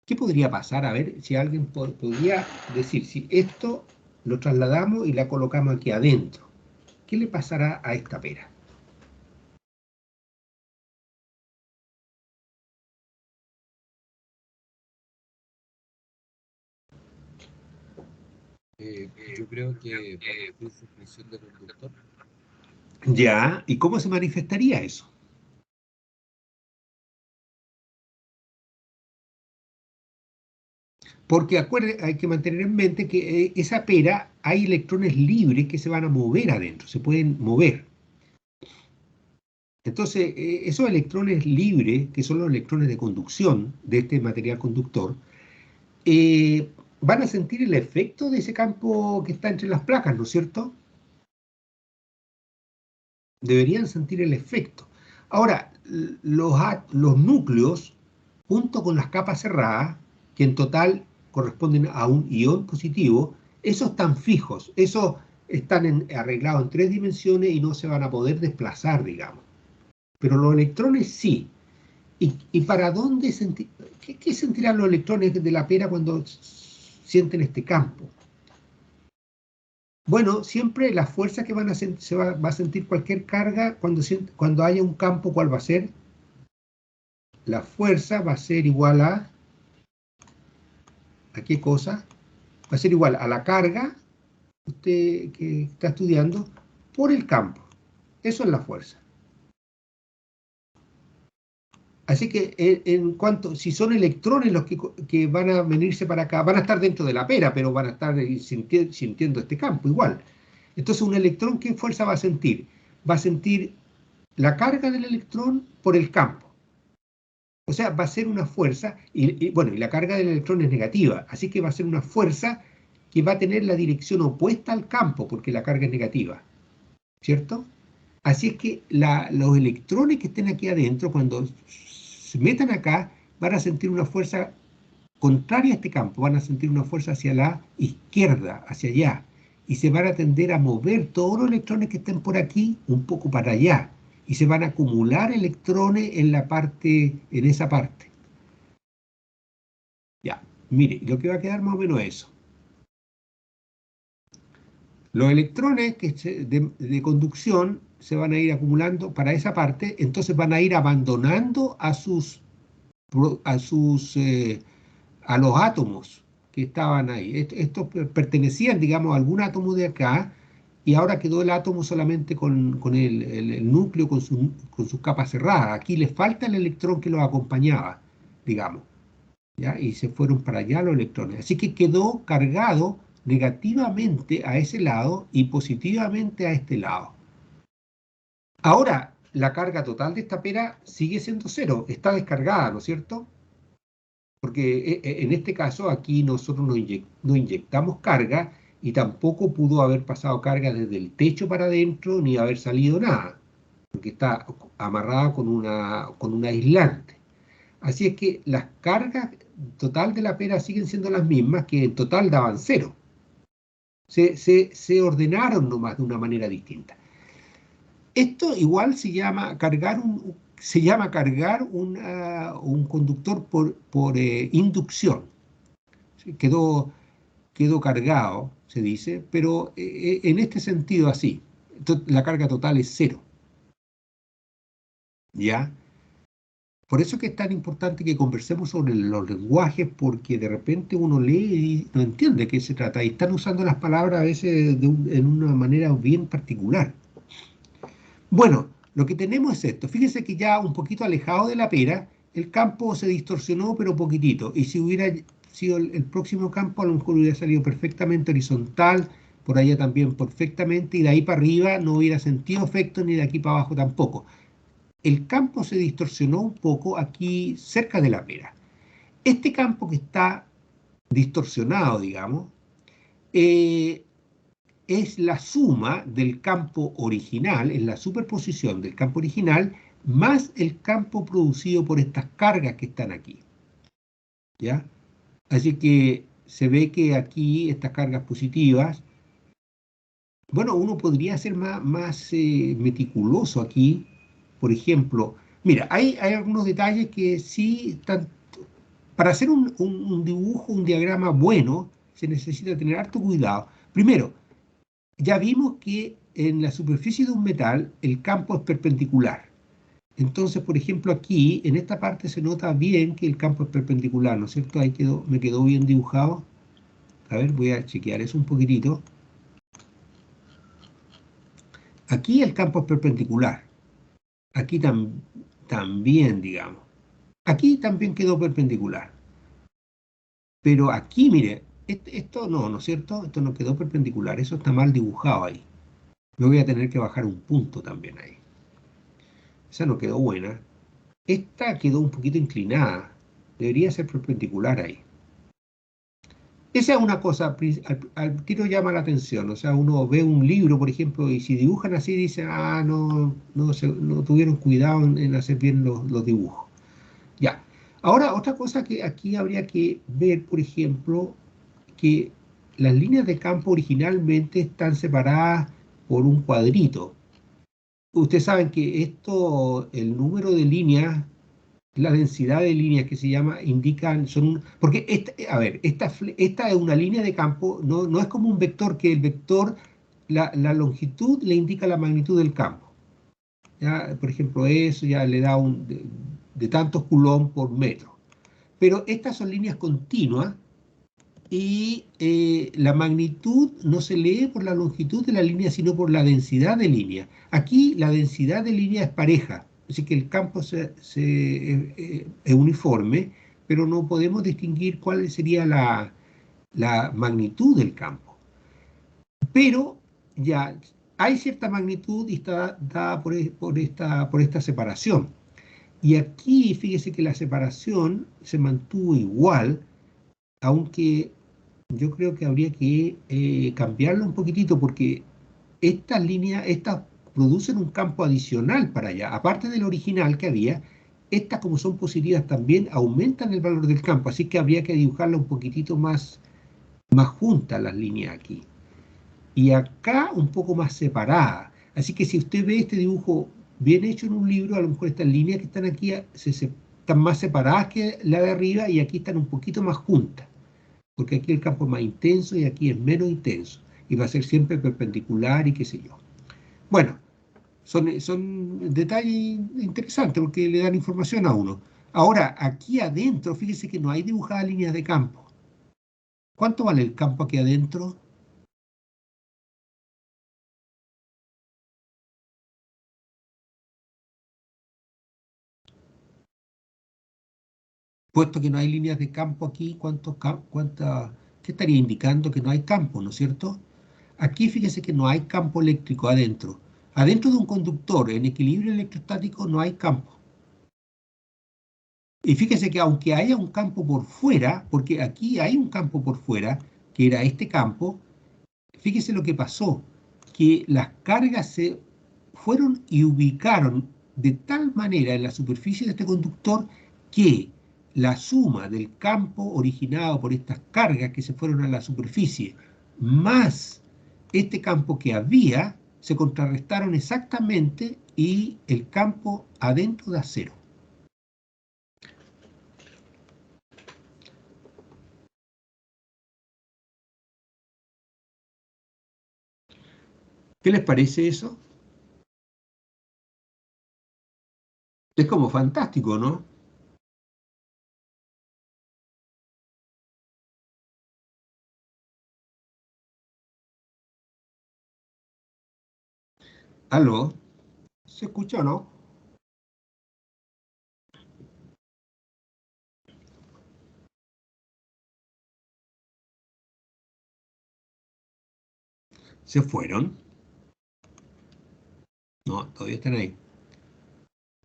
Speaker 2: ¿Qué podría pasar? A ver si alguien podría decir, si esto lo trasladamos y la colocamos aquí adentro, ¿qué le pasará a esta pera?
Speaker 1: Yo creo que va a sufrir su función de conductor.
Speaker 2: Ya, ¿y cómo se manifestaría eso? Porque hay que mantener en mente que esa pera hay electrones libres que se van a mover adentro, se pueden mover. Entonces, esos electrones libres, que son los electrones de conducción de este material conductor, van a sentir el efecto de ese campo que está entre las placas, ¿no es cierto? Deberían sentir el efecto. Ahora, los núcleos, junto con las capas cerradas, que en total corresponden a un ion positivo, esos están fijos, esos están arreglados en 3 dimensiones y no se van a poder desplazar, digamos. Pero los electrones sí. ¿Y para dónde qué sentirán los electrones de la pera cuando sienten este campo? Bueno, siempre la fuerza que va a sentir cualquier carga cuando haya un campo, ¿cuál va a ser? La fuerza va a ser igual ¿a qué cosa? Va a ser igual a la carga, usted que está estudiando, por el campo. Eso es la fuerza. Así que si son electrones los que van a venirse para acá, van a estar dentro de la pera, pero van a estar sintiendo este campo igual. Entonces un electrón, ¿qué fuerza va a sentir? Va a sentir la carga del electrón por el campo. O sea, va a ser una fuerza, y la carga del electrón es negativa, así que va a ser una fuerza que va a tener la dirección opuesta al campo, porque la carga es negativa, ¿cierto? Así es que los electrones que estén aquí adentro, cuando se metan acá, van a sentir una fuerza contraria a este campo, van a sentir una fuerza hacia la izquierda, hacia allá, y se van a tender a mover todos los electrones que estén por aquí un poco para allá, y se van a acumular electrones en esa parte. Ya, mire, lo que va a quedar más o menos es eso. Los electrones de conducción se van a ir acumulando para esa parte, entonces van a ir abandonando a los átomos que estaban ahí. Estos pertenecían, digamos, a algún átomo de acá, y ahora quedó el átomo solamente con el núcleo, con sus capas cerradas. Aquí les falta el electrón que los acompañaba, digamos, ¿ya? Y se fueron para allá los electrones. Así que quedó cargado negativamente a ese lado y positivamente a este lado. Ahora, la carga total de esta pera sigue siendo 0, está descargada, ¿no es cierto? Porque en este caso aquí nosotros no inyectamos carga y tampoco pudo haber pasado carga desde el techo para adentro ni haber salido nada, porque está amarrada con un aislante. Así es que las cargas total de la pera siguen siendo las mismas, que en total daban 0. Se ordenaron nomás de una manera distinta. Esto igual se llama cargar un conductor por inducción. ¿Sí? Quedó cargado, se dice, pero en este sentido así. La carga total es 0. ¿Ya? Por eso que es tan importante que conversemos sobre los lenguajes, porque de repente uno lee y no entiende de qué se trata, y están usando las palabras a veces en una manera bien particular. Bueno, lo que tenemos es esto. Fíjense que ya un poquito alejado de la pera, el campo se distorsionó, pero poquitito. Y si hubiera sido el próximo campo, a lo mejor hubiera salido perfectamente horizontal, por allá también perfectamente, y de ahí para arriba no hubiera sentido efecto, ni de aquí para abajo tampoco. El campo se distorsionó un poco aquí cerca de la pera. Este campo que está distorsionado, digamos, es la suma del campo original, es la superposición del campo original, más el campo producido por estas cargas que están aquí. ¿Ya? Así que se ve que aquí estas cargas positivas, bueno, uno podría ser más meticuloso aquí. Por ejemplo, mira, hay algunos detalles que sí están. Para hacer un dibujo, un diagrama bueno, se necesita tener harto cuidado. Primero, ya vimos que en la superficie de un metal el campo es perpendicular. Entonces, por ejemplo, aquí, en esta parte se nota bien que el campo es perpendicular, ¿no es cierto? Ahí me quedó bien dibujado. A ver, voy a chequear eso un poquitito. Aquí el campo es perpendicular. Aquí también, digamos. Aquí también quedó perpendicular. Pero aquí, mire, esto no, ¿no es cierto? Esto no quedó perpendicular, eso está mal dibujado ahí. Yo voy a tener que bajar un punto también ahí. Esa no quedó buena. Esta quedó un poquito inclinada. Debería ser perpendicular ahí. Esa es una cosa, al tiro llama la atención. O sea, uno ve un libro, por ejemplo, y si dibujan así, dicen, ah, no tuvieron cuidado en hacer bien los dibujos. Ya. Ahora, otra cosa que aquí habría que ver, por ejemplo, que las líneas de campo originalmente están separadas por un cuadrito. Ustedes saben que esto, el número de líneas, la densidad de líneas que se llama, indican, porque a ver, esta es una línea de campo, no es como un vector, que el vector, la longitud le indica la magnitud del campo. ¿Ya? Por ejemplo, eso ya le da de tantos coulomb por metro. Pero estas son líneas continuas y la magnitud no se lee por la longitud de la línea, sino por la densidad de línea. Aquí la densidad de línea es pareja, así que el campo es uniforme, pero no podemos distinguir cuál sería la magnitud del campo. Pero ya hay cierta magnitud y está dada por esta separación. Y aquí fíjese que la separación se mantuvo igual, aunque yo creo que habría que cambiarlo un poquitito, porque estas líneas, producen un campo adicional para allá. Aparte del original que había, estas, como son positivas, también aumentan el valor del campo, así que habría que dibujarla un poquitito más juntas las líneas aquí. Y acá un poco más separadas. Así que si usted ve este dibujo bien hecho en un libro, a lo mejor estas líneas que están aquí están más separadas que la de arriba, y aquí están un poquito más juntas, porque aquí el campo es más intenso y aquí es menos intenso, y va a ser siempre perpendicular y qué sé yo. Bueno, son detalles interesantes porque le dan información a uno. Ahora, aquí adentro, fíjese que no hay dibujadas líneas de campo. ¿Cuánto vale el campo aquí adentro? Puesto que no hay líneas de campo aquí, ¿qué estaría indicando? Que no hay campo, ¿no es cierto? Aquí fíjese que no hay campo eléctrico adentro. Adentro de un conductor en equilibrio electrostático no hay campo. Y fíjese que aunque haya un campo por fuera, porque aquí hay un campo por fuera, que era este campo, fíjese lo que pasó, que las cargas se fueron y ubicaron de tal manera en la superficie de este conductor que la suma del campo originado por estas cargas que se fueron a la superficie, más este campo que había, se contrarrestaron exactamente y el campo adentro da cero. ¿Qué les parece eso? Es como fantástico, ¿no? ¿Aló? ¿Se escucha o no? ¿Se fueron? No, todavía están ahí.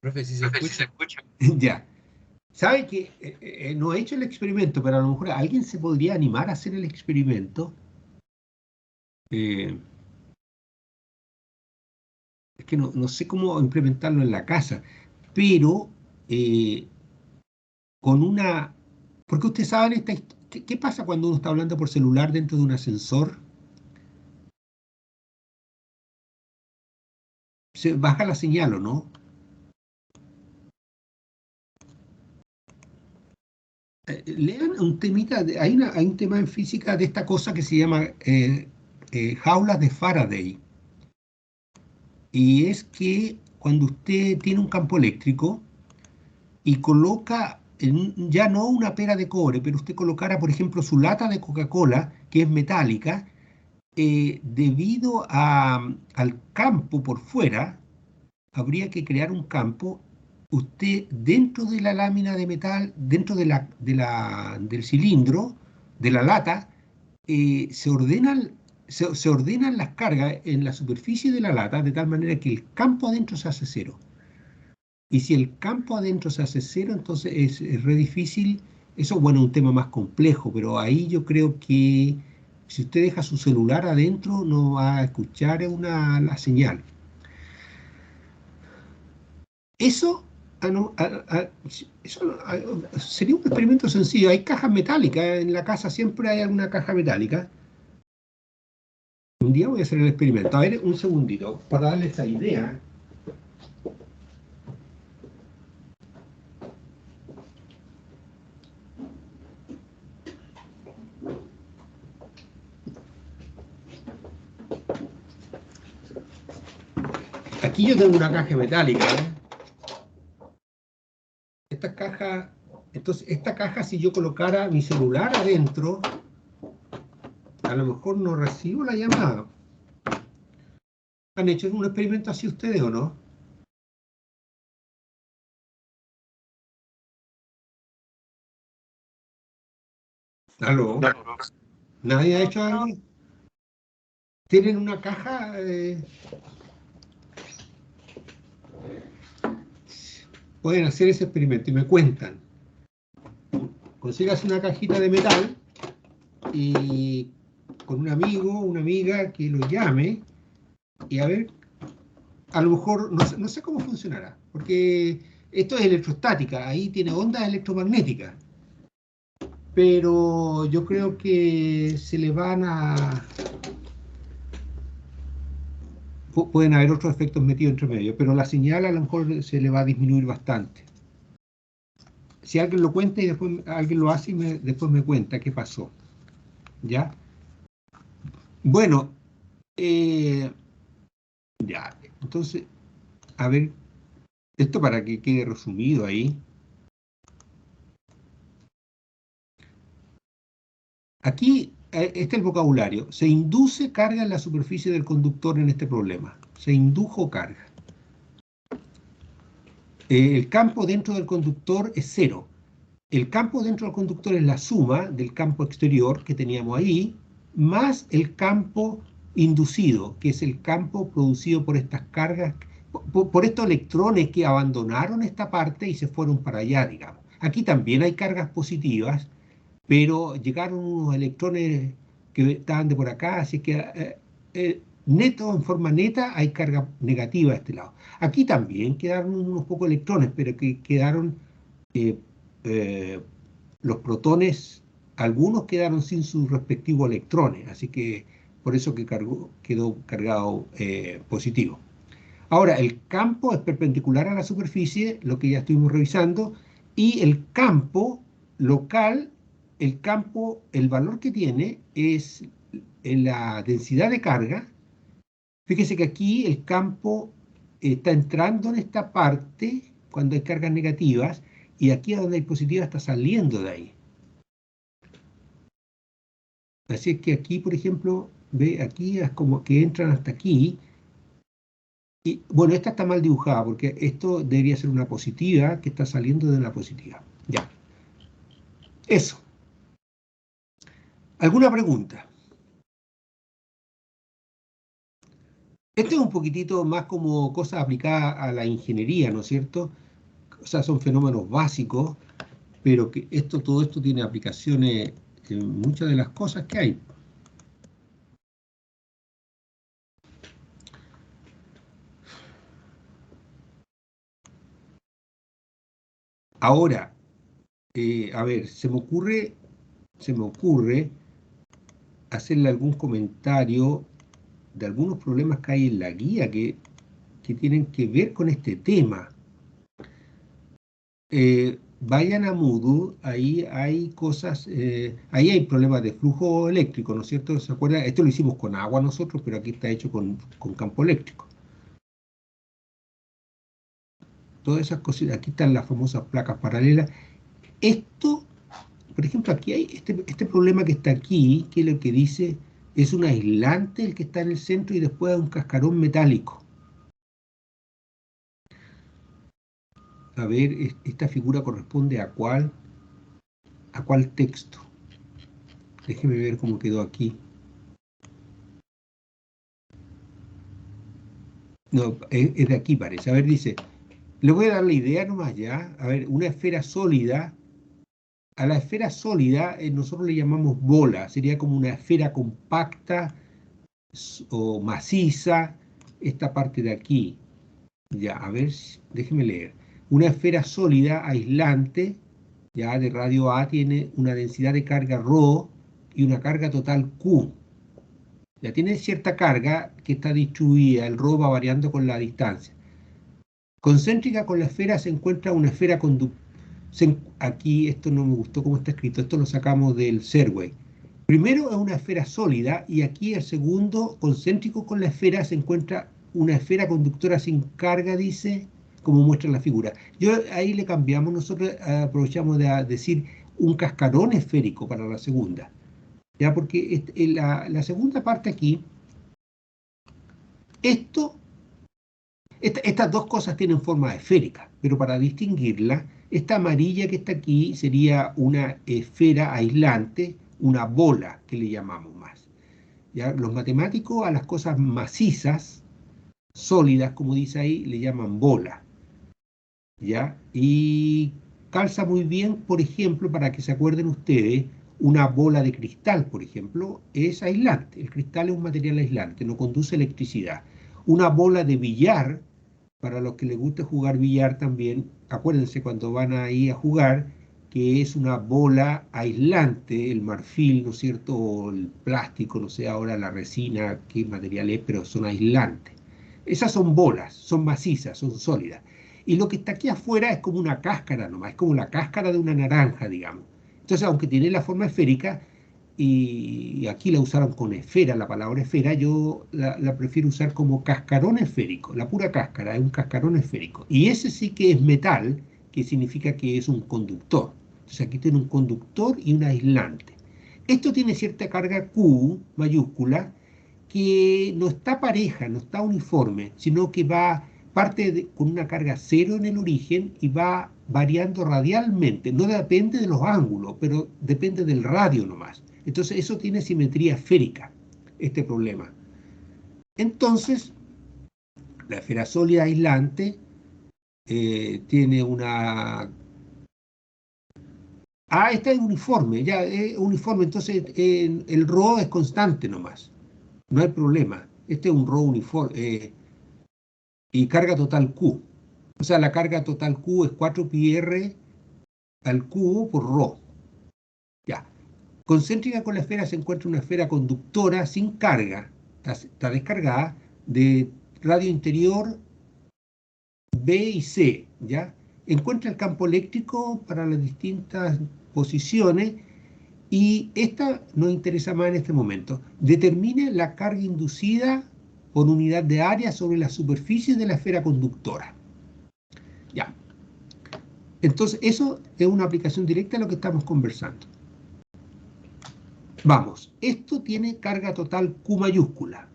Speaker 1: Profe, si se escucha.
Speaker 2: Ya. ¿Sabe que no he hecho el experimento, pero a lo mejor alguien se podría animar a hacer el experimento? Es que no sé cómo implementarlo en la casa, pero con una... Porque ustedes saben, ¿qué pasa cuando uno está hablando por celular dentro de un ascensor? Se baja la señal, ¿o no? Lean un temita, hay un tema en física de esta cosa que se llama jaulas de Faraday. Y es que cuando usted tiene un campo eléctrico y coloca, ya no una pera de cobre, pero usted colocara, por ejemplo, su lata de Coca-Cola, que es metálica, debido al campo por fuera, habría que crear un campo. Usted dentro de la lámina de metal, dentro del cilindro, de la lata, se ordenan las cargas en la superficie de la lata de tal manera que el campo adentro se hace cero. Y si el campo adentro se hace cero, entonces es re difícil. Eso, bueno, es un tema más complejo, pero ahí yo creo que si usted deja su celular adentro, no va a escuchar la señal. Eso, sería un experimento sencillo. Hay cajas metálicas, en la casa siempre hay alguna caja metálica. Un día voy a hacer el experimento. A ver, un segundito, para darle esa idea. Aquí yo tengo una caja metálica, ¿eh? Esta caja, si yo colocara mi celular adentro, a lo mejor no recibo la llamada. ¿Han hecho un experimento así ustedes o no? ¿Aló? ¿Nadie ha hecho algo? ¿Tienen una caja? Pueden hacer ese experimento y me cuentan. Consigas una cajita de metal y con un amigo, una amiga que lo llame y a ver, a lo mejor, no sé cómo funcionará, porque esto es electrostática, ahí tiene ondas electromagnéticas, pero yo creo que se le van a... Pueden haber otros efectos metidos entre medio, pero la señal a lo mejor se le va a disminuir bastante. Si alguien lo cuenta y después alguien lo hace y después me cuenta qué pasó. ¿Ya? Bueno, ya, entonces, a ver, esto para que quede resumido ahí. Aquí este es el vocabulario. Se induce carga en la superficie del conductor en este problema. Se indujo carga. El campo dentro del conductor es cero. El campo dentro del conductor es la suma del campo exterior que teníamos ahí, más el campo inducido, que es el campo producido por estas cargas, por estos electrones que abandonaron esta parte y se fueron para allá, digamos. Aquí también hay cargas positivas, pero llegaron unos electrones que estaban de por acá, así que neto, en forma neta, hay carga negativa a este lado. Aquí también quedaron unos pocos electrones, pero que quedaron eh, eh, los protones, algunos quedaron sin sus respectivos electrones, así que por eso que quedó cargado positivo. Ahora, el campo es perpendicular a la superficie, lo que ya estuvimos revisando, y el campo local, el valor que tiene es en la densidad de carga. Fíjese que aquí el campo está entrando en esta parte cuando hay cargas negativas, y aquí donde hay positivas está saliendo de ahí. Así es que aquí, por ejemplo, ve, aquí es como que entran hasta aquí. Y bueno, esta está mal dibujada porque esto debería ser una positiva que está saliendo de la positiva. Ya. Eso. ¿Alguna pregunta? Esto es un poquitito más como cosas aplicadas a la ingeniería, ¿no es cierto? O sea, son fenómenos básicos, pero que todo esto tiene aplicaciones en muchas de las cosas que hay. Ahora, a ver, se me ocurre hacerle algún comentario de algunos problemas que hay en la guía que tienen que ver con este tema. Vayan a Moodle, ahí hay cosas, ahí hay problemas de flujo eléctrico, ¿no es cierto? ¿Se acuerdan? Esto lo hicimos con agua nosotros, pero aquí está hecho con campo eléctrico. Todas esas cosas, aquí están las famosas placas paralelas. Esto, por ejemplo, aquí hay este problema que está aquí, que es lo que dice, es un aislante el que está en el centro y después hay un cascarón metálico. A ver, esta figura corresponde a cuál texto. Déjeme ver cómo quedó aquí. No, es de aquí parece. A ver, dice, le voy a dar la idea nomás ya. A ver, una esfera sólida. A la esfera sólida nosotros le llamamos bola. Sería como una esfera compacta o maciza. Esta parte de aquí. Ya, a ver, déjeme leer. Una esfera sólida, aislante, ya de radio A, tiene una densidad de carga ρ y una carga total Q. Ya tiene cierta carga que está distribuida, el ρ va variando con la distancia. Concéntrica con la esfera se encuentra una esfera conductora. Aquí esto no me gustó cómo está escrito, esto lo sacamos del Serway. Primero es una esfera sólida y aquí el segundo, concéntrico con la esfera, se encuentra una esfera conductora sin carga, dice, como muestra la figura. Ahí le cambiamos, nosotros aprovechamos de decir un cascarón esférico para la segunda. Ya, porque la segunda parte aquí, estas dos cosas tienen forma esférica, pero para distinguirla, esta amarilla que está aquí sería una esfera aislante, una bola que le llamamos más. ¿Ya? Los matemáticos a las cosas macizas, sólidas, como dice ahí, le llaman bola. ¿Ya? Y calza muy bien, por ejemplo, para que se acuerden ustedes, una bola de cristal, por ejemplo, es aislante. El cristal es un material aislante, no conduce electricidad. Una bola de billar, para los que les guste jugar billar también, acuérdense cuando van ahí a jugar, que es una bola aislante, el marfil, ¿no es cierto?, o el plástico, no sé ahora la resina, qué material es, pero son aislantes. Esas son bolas, son macizas, son sólidas. Y lo que está aquí afuera es como una cáscara nomás, es como la cáscara de una naranja, digamos. Entonces, aunque tiene la forma esférica, y aquí la usaron con esfera, la palabra esfera, yo la prefiero usar como cascarón esférico, la pura cáscara, es un cascarón esférico. Y ese sí que es metal, que significa que es un conductor. Entonces aquí tiene un conductor y un aislante. Esto tiene cierta carga Q mayúscula, que no está pareja, no está uniforme, sino que parte con una carga cero en el origen y va variando radialmente. No depende de los ángulos, pero depende del radio nomás. Entonces eso tiene simetría esférica, este problema. Entonces, la esfera sólida aislante tiene una... esta es uniforme, ya es uniforme, entonces el ρ es constante nomás, no hay problema. Este es un ρ uniforme y carga total Q. O sea, la carga total Q es 4πr al cubo por ρ. Ya. Concéntrica con la esfera se encuentra una esfera conductora sin carga, está descargada, de radio interior B y C, ¿ya? Encuentra el campo eléctrico para las distintas posiciones y esta nos interesa más en este momento. Determine la carga inducida por unidad de área sobre la superficie de la esfera conductora. Ya. Entonces, eso es una aplicación directa a lo que estamos conversando. Vamos, esto tiene carga total Q mayúscula.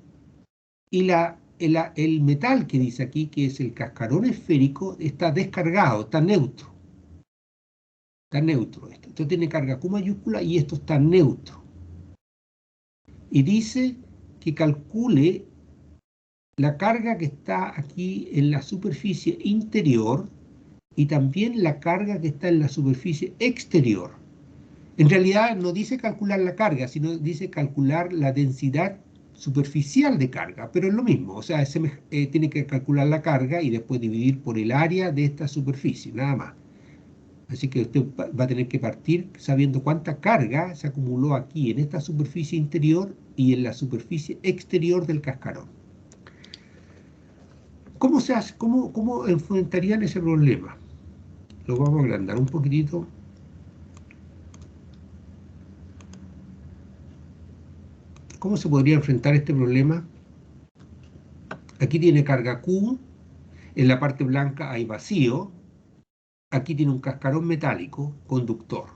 Speaker 2: Y el metal que dice aquí, que es el cascarón esférico, está descargado, está neutro. Está neutro esto. Esto tiene carga Q mayúscula y esto está neutro. Y dice que calcule la carga que está aquí en la superficie interior y también la carga que está en la superficie exterior. En realidad no dice calcular la carga, sino dice calcular la densidad superficial de carga, pero es lo mismo, o sea, tiene que calcular la carga y después dividir por el área de esta superficie, nada más. Así que usted va a tener que partir sabiendo cuánta carga se acumuló aquí en esta superficie interior y en la superficie exterior del cascarón. ¿Cómo se hace? ¿Cómo enfrentarían ese problema? Lo vamos a agrandar un poquitito. ¿Cómo se podría enfrentar este problema? Aquí tiene carga Q, en la parte blanca hay vacío, aquí tiene un cascarón metálico conductor.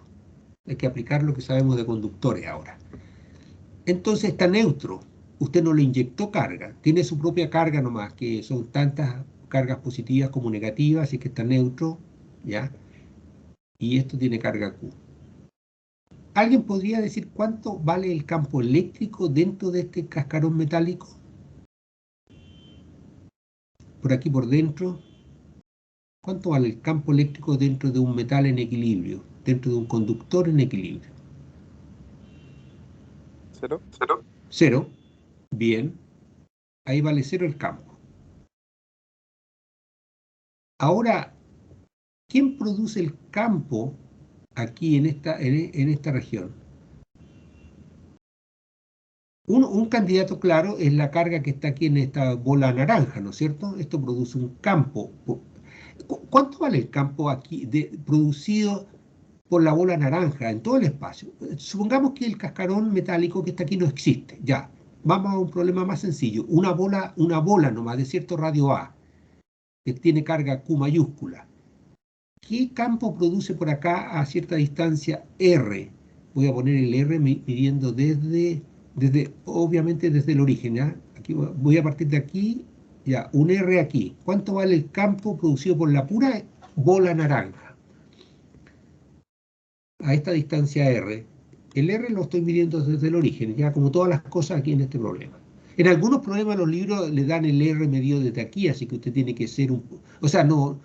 Speaker 2: Hay que aplicar lo que sabemos de conductores ahora. Entonces está neutro, usted no le inyectó carga, tiene su propia carga nomás, que son tantas cargas positivas como negativas, así que está neutro, ¿ya? Y esto tiene carga Q. ¿Alguien podría decir cuánto vale el campo eléctrico dentro de este cascarón metálico? Por aquí por dentro. ¿Cuánto vale el campo eléctrico dentro de un metal en equilibrio? Dentro de un conductor en equilibrio.
Speaker 3: ¿Cero?
Speaker 2: Cero. Bien. Ahí vale cero el campo. Ahora, ¿quién produce el campo aquí en esta región? Un candidato claro es la carga que está aquí en esta bola naranja, ¿no es cierto? Esto produce un campo. ¿Cuánto vale el campo aquí producido por la bola naranja en todo el espacio? Supongamos que el cascarón metálico que está aquí no existe. Ya, vamos a un problema más sencillo. Una bola nomás de cierto radio A, que tiene carga Q mayúscula. ¿Qué campo produce por acá a cierta distancia R? Voy a poner el R midiendo obviamente desde el origen, ¿ya? Aquí voy a partir de aquí, ya, un R aquí. ¿Cuánto vale el campo producido por la pura bola naranja? A esta distancia R. El R lo estoy midiendo desde el origen, ya como todas las cosas aquí en este problema. En algunos problemas los libros le dan el R medido desde aquí, así que usted tiene que ser o sea, no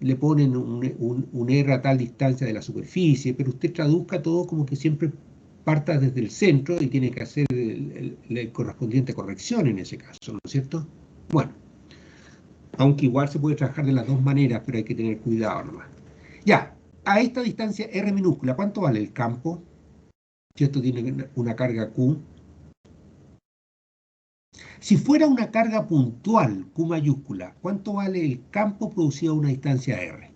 Speaker 2: le ponen un R a tal distancia de la superficie, pero usted traduzca todo como que siempre parta desde el centro y tiene que hacer la correspondiente corrección en ese caso, ¿no es cierto? Bueno, aunque igual se puede trabajar de las dos maneras, pero hay que tener cuidado nomás. Ya, a esta distancia R minúscula, ¿cuánto vale el campo? Si esto tiene una carga Q. Si fuera una carga puntual, Q mayúscula, ¿cuánto vale el campo producido a una distancia R?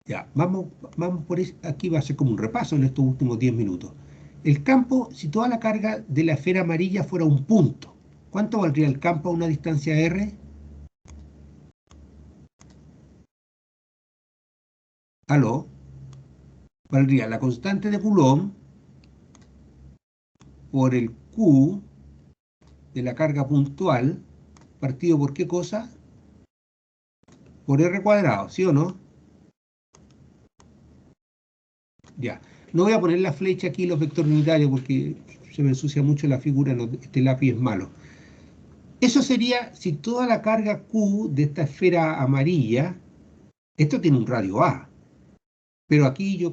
Speaker 2: Ya, vamos por eso. Aquí va a ser como un repaso en estos últimos 10 minutos. El campo, si toda la carga de la esfera amarilla fuera un punto, ¿cuánto valdría el campo a una distancia R? ¿Aló? Valdría la constante de Coulomb por el Q de la carga puntual, partido por ¿qué cosa? Por R cuadrado, ¿sí o no? Ya. No voy a poner la flecha aquí, los vectores unitarios, porque se me ensucia mucho la figura, este lápiz es malo. Eso sería si toda la carga Q de esta esfera amarilla, esto tiene un radio A, pero aquí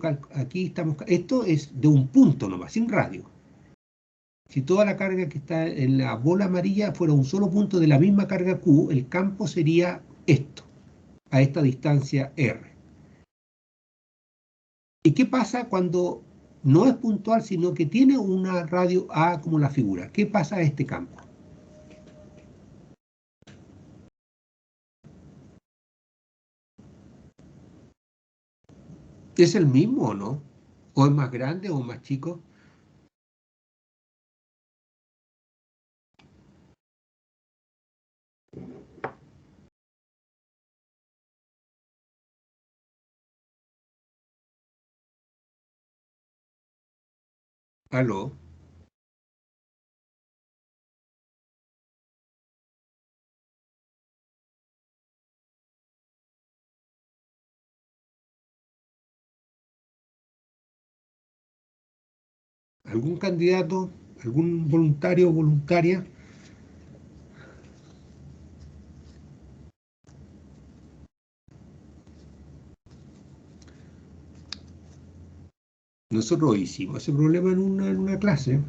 Speaker 2: esto es de un punto nomás, sin radio. Si toda la carga que está en la bola amarilla fuera un solo punto de la misma carga Q, el campo sería esto, a esta distancia R. ¿Y qué pasa cuando no es puntual, sino que tiene una radio A como la figura? ¿Qué pasa a este campo? ¿Es el mismo o no? ¿O es más grande o más chico? ¿Aló? ¿Algún candidato? ¿Algún voluntario o voluntaria? Nosotros hicimos ese problema en una clase.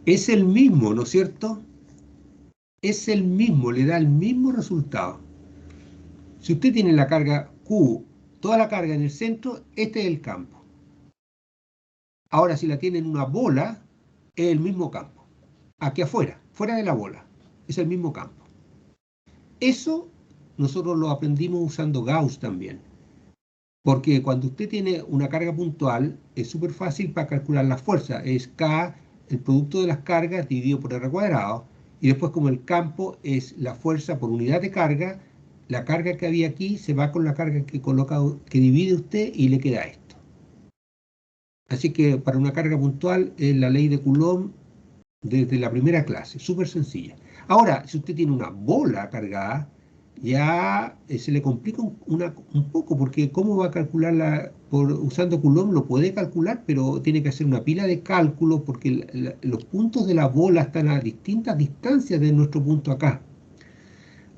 Speaker 2: Es el mismo, ¿no es cierto? Es el mismo, le da el mismo resultado. Si usted tiene la carga Q, toda la carga en el centro, este es el campo. Ahora, si la tiene en una bola, es el mismo campo. Aquí afuera, fuera de la bola, es el mismo campo. Eso nosotros lo aprendimos usando Gauss también. Porque cuando usted tiene una carga puntual, es súper fácil para calcular la fuerza. Es K, el producto de las cargas, dividido por R cuadrado. Y después, como el campo es la fuerza por unidad de carga, la carga que había aquí se va con la carga que divide usted y le queda esto. Así que para una carga puntual es la ley de Coulomb desde la primera clase, súper sencilla. Ahora, si usted tiene una bola cargada, ya se le complica un poco, porque ¿cómo va a calcularla? Usando Coulomb lo puede calcular, pero tiene que hacer una pila de cálculos porque los puntos de la bola están a distintas distancias de nuestro punto acá.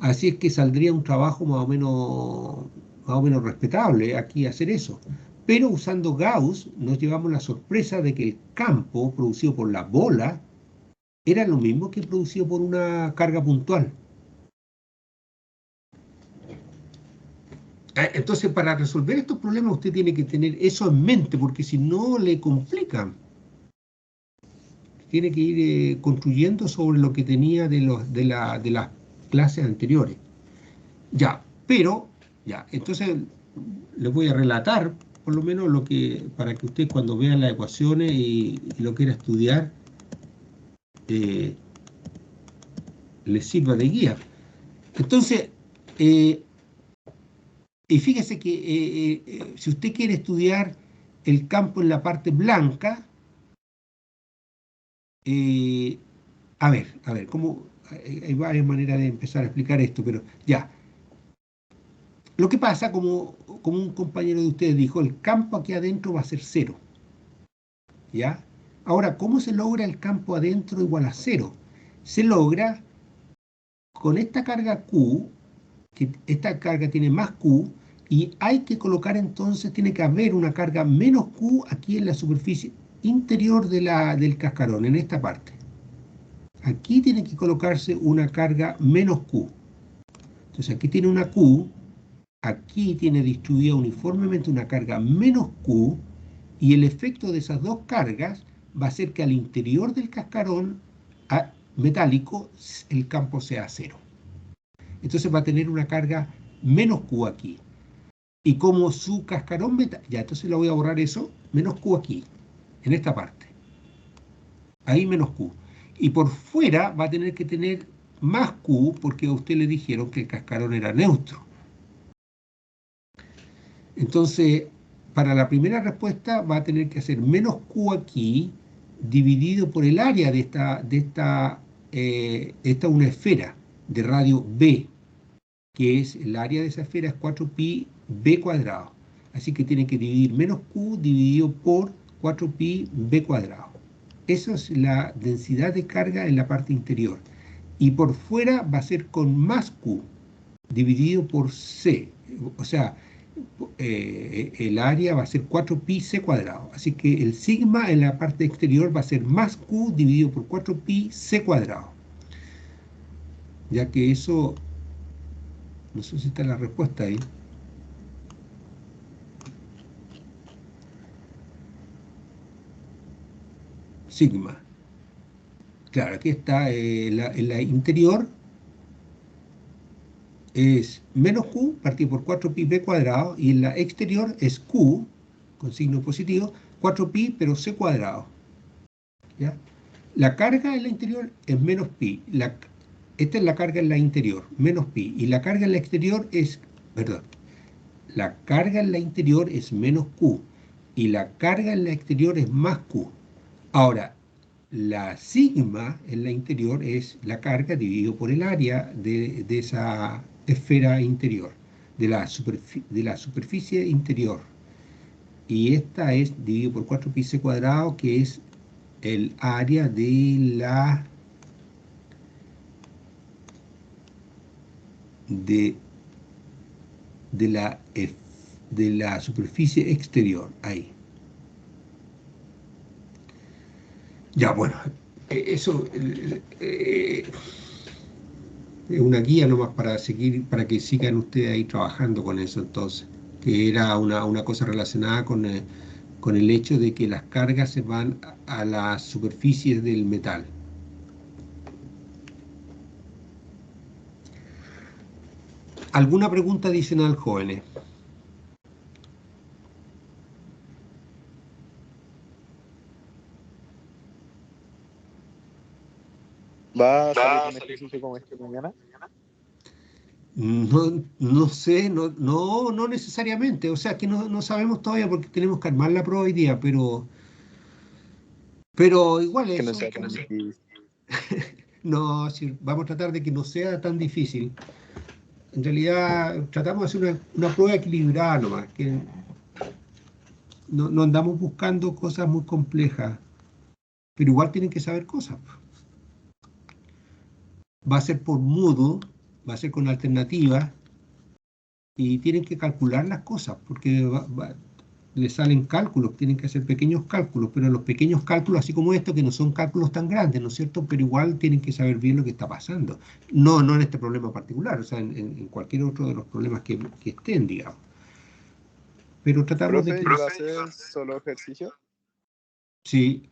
Speaker 2: Así es que saldría un trabajo más o menos respetable aquí hacer eso. Pero usando Gauss nos llevamos la sorpresa de que el campo producido por la bola era lo mismo que producido por una carga puntual. Entonces, para resolver estos problemas usted tiene que tener eso en mente, porque si no le complican. Tiene que ir construyendo sobre lo que tenía de las clases anteriores. Ya, pero, ya, entonces les voy a relatar por lo menos lo que, para que usted cuando vean las ecuaciones y lo quiera estudiar, les sirva de guía. Entonces, y fíjese que si usted quiere estudiar el campo en la parte blanca, a ver, ¿cómo? Hay varias maneras de empezar a explicar esto, pero ya. Lo que pasa, como un compañero de ustedes dijo, el campo aquí adentro va a ser 0. ¿Ya? Ahora, ¿cómo se logra el campo adentro igual a 0? Se logra con esta carga Q, que esta carga tiene más Q, y hay que colocar entonces, tiene que haber una carga menos Q aquí en la superficie interior del cascarón, en esta parte. Aquí tiene que colocarse una carga menos Q. Entonces aquí tiene una Q, aquí tiene distribuida uniformemente una carga menos Q, y el efecto de esas dos cargas va a hacer que al interior del cascarón metálico el campo sea 0. Entonces va a tener una carga menos Q aquí. Y como su cascarón metálico, ya, entonces le voy a borrar eso, menos Q aquí, en esta parte. Ahí menos Q. Y por fuera va a tener que tener más Q porque a usted le dijeron que el cascarón era neutro. Entonces, para la primera respuesta va a tener que hacer menos Q aquí, dividido por el área de esta una esfera de radio B, que es el área de esa esfera es 4pi B cuadrado. Así que tiene que dividir menos Q dividido por 4pi B cuadrado. Esa es la densidad de carga en la parte interior. Y por fuera va a ser con más Q, dividido por C. O sea, el área va a ser 4pi C cuadrado. Así que el sigma en la parte exterior va a ser más Q dividido por 4pi C cuadrado. Ya que eso, no sé si está la respuesta ahí. Sigma. Claro, aquí está en la interior es menos Q partido por 4pi B cuadrado, y en la exterior es Q con signo positivo, 4pi pero C cuadrado. ¿Ya? La carga en la interior es menos pi. Esta es la carga en la interior, menos pi. Y la carga en la exterior es, perdón, la carga en la interior es menos Q. Y la carga en la exterior es más Q. Ahora, la sigma en la interior es la carga dividido por el área de esa esfera interior, de la superficie interior. Y esta es dividido por 4pi C cuadrado, que es el área de la superficie exterior, ahí. Ya, bueno, eso es una guía nomás para seguir, para que sigan ustedes ahí trabajando con eso entonces, que era una cosa relacionada con el hecho de que las cargas se van a las superficies del metal. ¿Alguna pregunta adicional, jóvenes?
Speaker 3: ¿Va a salir un ejercicio como este mañana?
Speaker 2: No sé, no necesariamente, o sea que no sabemos todavía porque tenemos que armar la prueba hoy día, pero igual
Speaker 3: Que no
Speaker 2: eso,
Speaker 3: sea tan difícil.
Speaker 2: no, si vamos a tratar de que no sea tan difícil. En realidad tratamos de hacer una prueba equilibrada nomás, que no andamos buscando cosas muy complejas, pero igual tienen que saber cosas. Va a ser por Moodle, va a ser con alternativas, y tienen que calcular las cosas, porque les salen cálculos, tienen que hacer pequeños cálculos, pero los pequeños cálculos, así como estos, que no son cálculos tan grandes, ¿no es cierto? Pero igual tienen que saber bien lo que está pasando. No en este problema particular, o sea, en cualquier otro de los problemas que estén, digamos. Pero tratamos de
Speaker 3: Profe,
Speaker 2: que...
Speaker 3: ¿iba a ser solo ejercicio?
Speaker 2: Sí,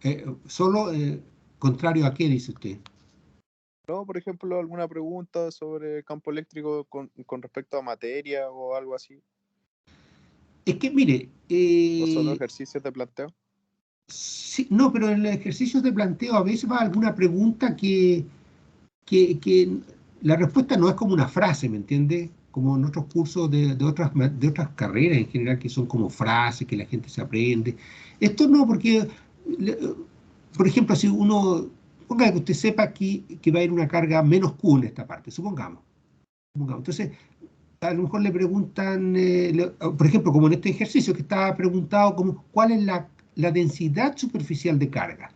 Speaker 2: solo contrario a qué, dice usted.
Speaker 3: No, por ejemplo, alguna pregunta sobre campo eléctrico con respecto a materia o algo así.
Speaker 2: Es que, mire...
Speaker 3: ¿O solo ejercicios de planteo?
Speaker 2: sí, no, pero en los ejercicios de planteo a veces va alguna pregunta que la respuesta no es como una frase, ¿me entiende? Como en otros cursos de otras carreras en general, que son como frases que la gente se aprende. Esto no, porque, por ejemplo, si uno, ponga que usted sepa aquí que va a ir una carga menos Q en esta parte, supongamos. Entonces, a lo mejor le preguntan, por ejemplo, como en este ejercicio que estaba preguntado, como, ¿cuál es la densidad superficial de carga?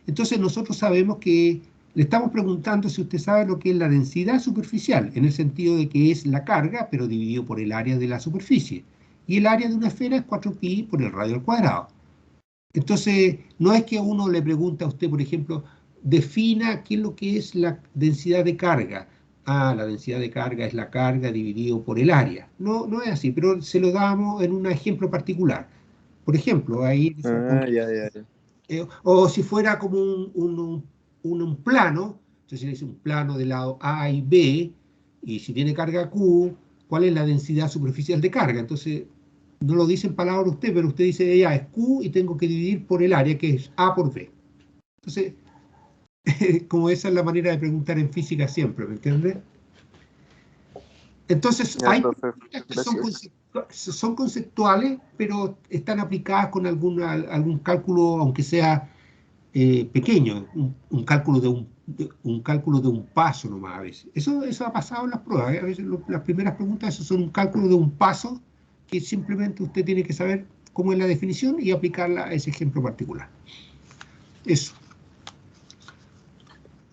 Speaker 2: Entonces nosotros sabemos que le estamos preguntando si usted sabe lo que es la densidad superficial, en el sentido de que es la carga, pero dividido por el área de la superficie. Y el área de una esfera es 4pi por el radio al cuadrado. Entonces, no es que uno le pregunta a usted, por ejemplo, defina qué es lo que es la densidad de carga. Ah, la densidad de carga es la carga dividido por el área. No es así, pero se lo damos en un ejemplo particular. Por ejemplo, ahí
Speaker 3: Ah, ya.
Speaker 2: o si fuera como un plano, entonces le dice un plano de lado A y B, y si tiene carga Q, ¿cuál es la densidad superficial de carga? Entonces, no lo dice en palabras usted, pero usted dice, ya, es Q y tengo que dividir por el área, que es A por B. Entonces, como esa es la manera de preguntar en física siempre, ¿me entiende? Entonces,
Speaker 3: Ya,
Speaker 2: hay
Speaker 3: profe,
Speaker 2: preguntas que
Speaker 3: gracias.
Speaker 2: son conceptuales, pero están aplicadas con algún cálculo, aunque sea pequeño, un cálculo un cálculo de un paso nomás a veces. Eso ha pasado en las pruebas, ¿eh? A veces las primeras preguntas eso son un cálculo de un paso que simplemente usted tiene que saber cómo es la definición y aplicarla a ese ejemplo particular. Eso.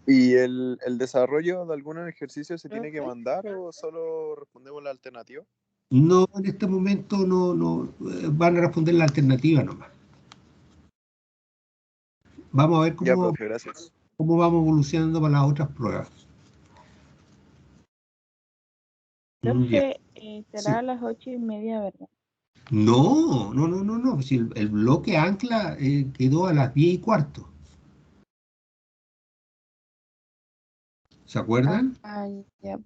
Speaker 3: ¿Y el desarrollo de algún ejercicio se tiene que
Speaker 6: Profe,
Speaker 3: mandar o solo respondemos la alternativa?
Speaker 2: No, en este momento no van a responder la alternativa nomás. Vamos a ver
Speaker 3: Ya, profe, gracias.
Speaker 2: cómo vamos evolucionando para las otras pruebas. Ya.
Speaker 6: profe,
Speaker 2: Sí.
Speaker 6: será a las 8:30, ¿verdad?
Speaker 2: No. Si el bloque ancla quedó a las 10:15. ¿Se acuerdan?
Speaker 6: Ah, ya.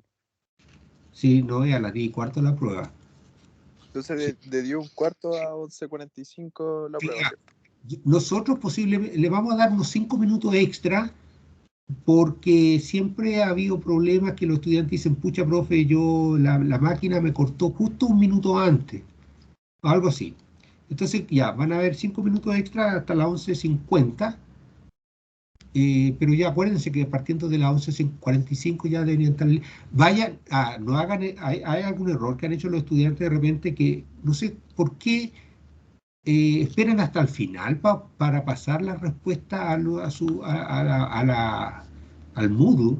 Speaker 2: Sí, no, es a las 10:15 la prueba. Sí.
Speaker 3: Entonces, de 10:15 a 11:45 la prueba,
Speaker 2: Mira,
Speaker 3: ¿cierto?
Speaker 2: nosotros posiblemente le vamos a dar unos 5 minutos extra porque siempre ha habido problemas que los estudiantes dicen, pucha, profe, la máquina me cortó justo un minuto antes, o algo así. Entonces ya, van a haber 5 minutos extra hasta las 11:50. Pero ya acuérdense que partiendo de las 11:45 ya deberían estar. Vayan, no hagan, hay algún error que han hecho los estudiantes de repente que no sé por qué esperan hasta el final para pasar la respuesta al Moodle,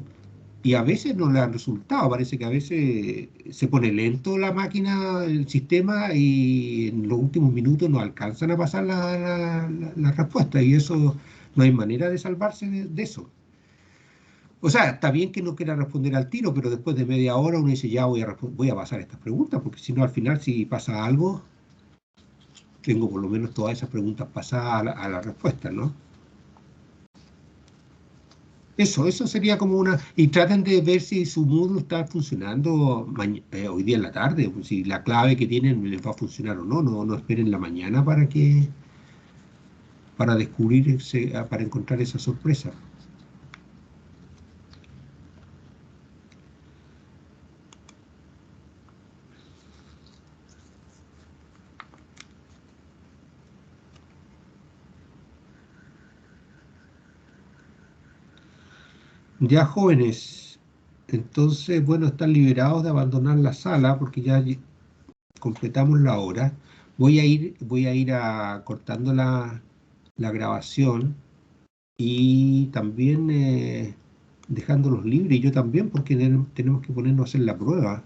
Speaker 2: y a veces no le han resultado. Parece que a veces se pone lento la máquina, el sistema, y en los últimos minutos no alcanzan a pasar la respuesta, y eso no hay manera de salvarse de eso. O sea, está bien que no quiera responder al tiro, pero después de media hora uno dice, ya voy a pasar estas preguntas, porque si no, al final, si pasa algo, tengo por lo menos todas esas preguntas pasadas a la respuesta, ¿no? Eso sería como una... Y traten de ver si su Moodle está funcionando hoy día en la tarde, pues, si la clave que tienen les va a funcionar o no. No esperen la mañana para descubrir, para encontrar esa sorpresa. Ya, jóvenes, Entonces, bueno, están liberados de abandonar la sala porque ya completamos la hora. Voy a ir cortando la grabación y también dejándolos libres, y yo también, porque tenemos que ponernos a hacer la prueba.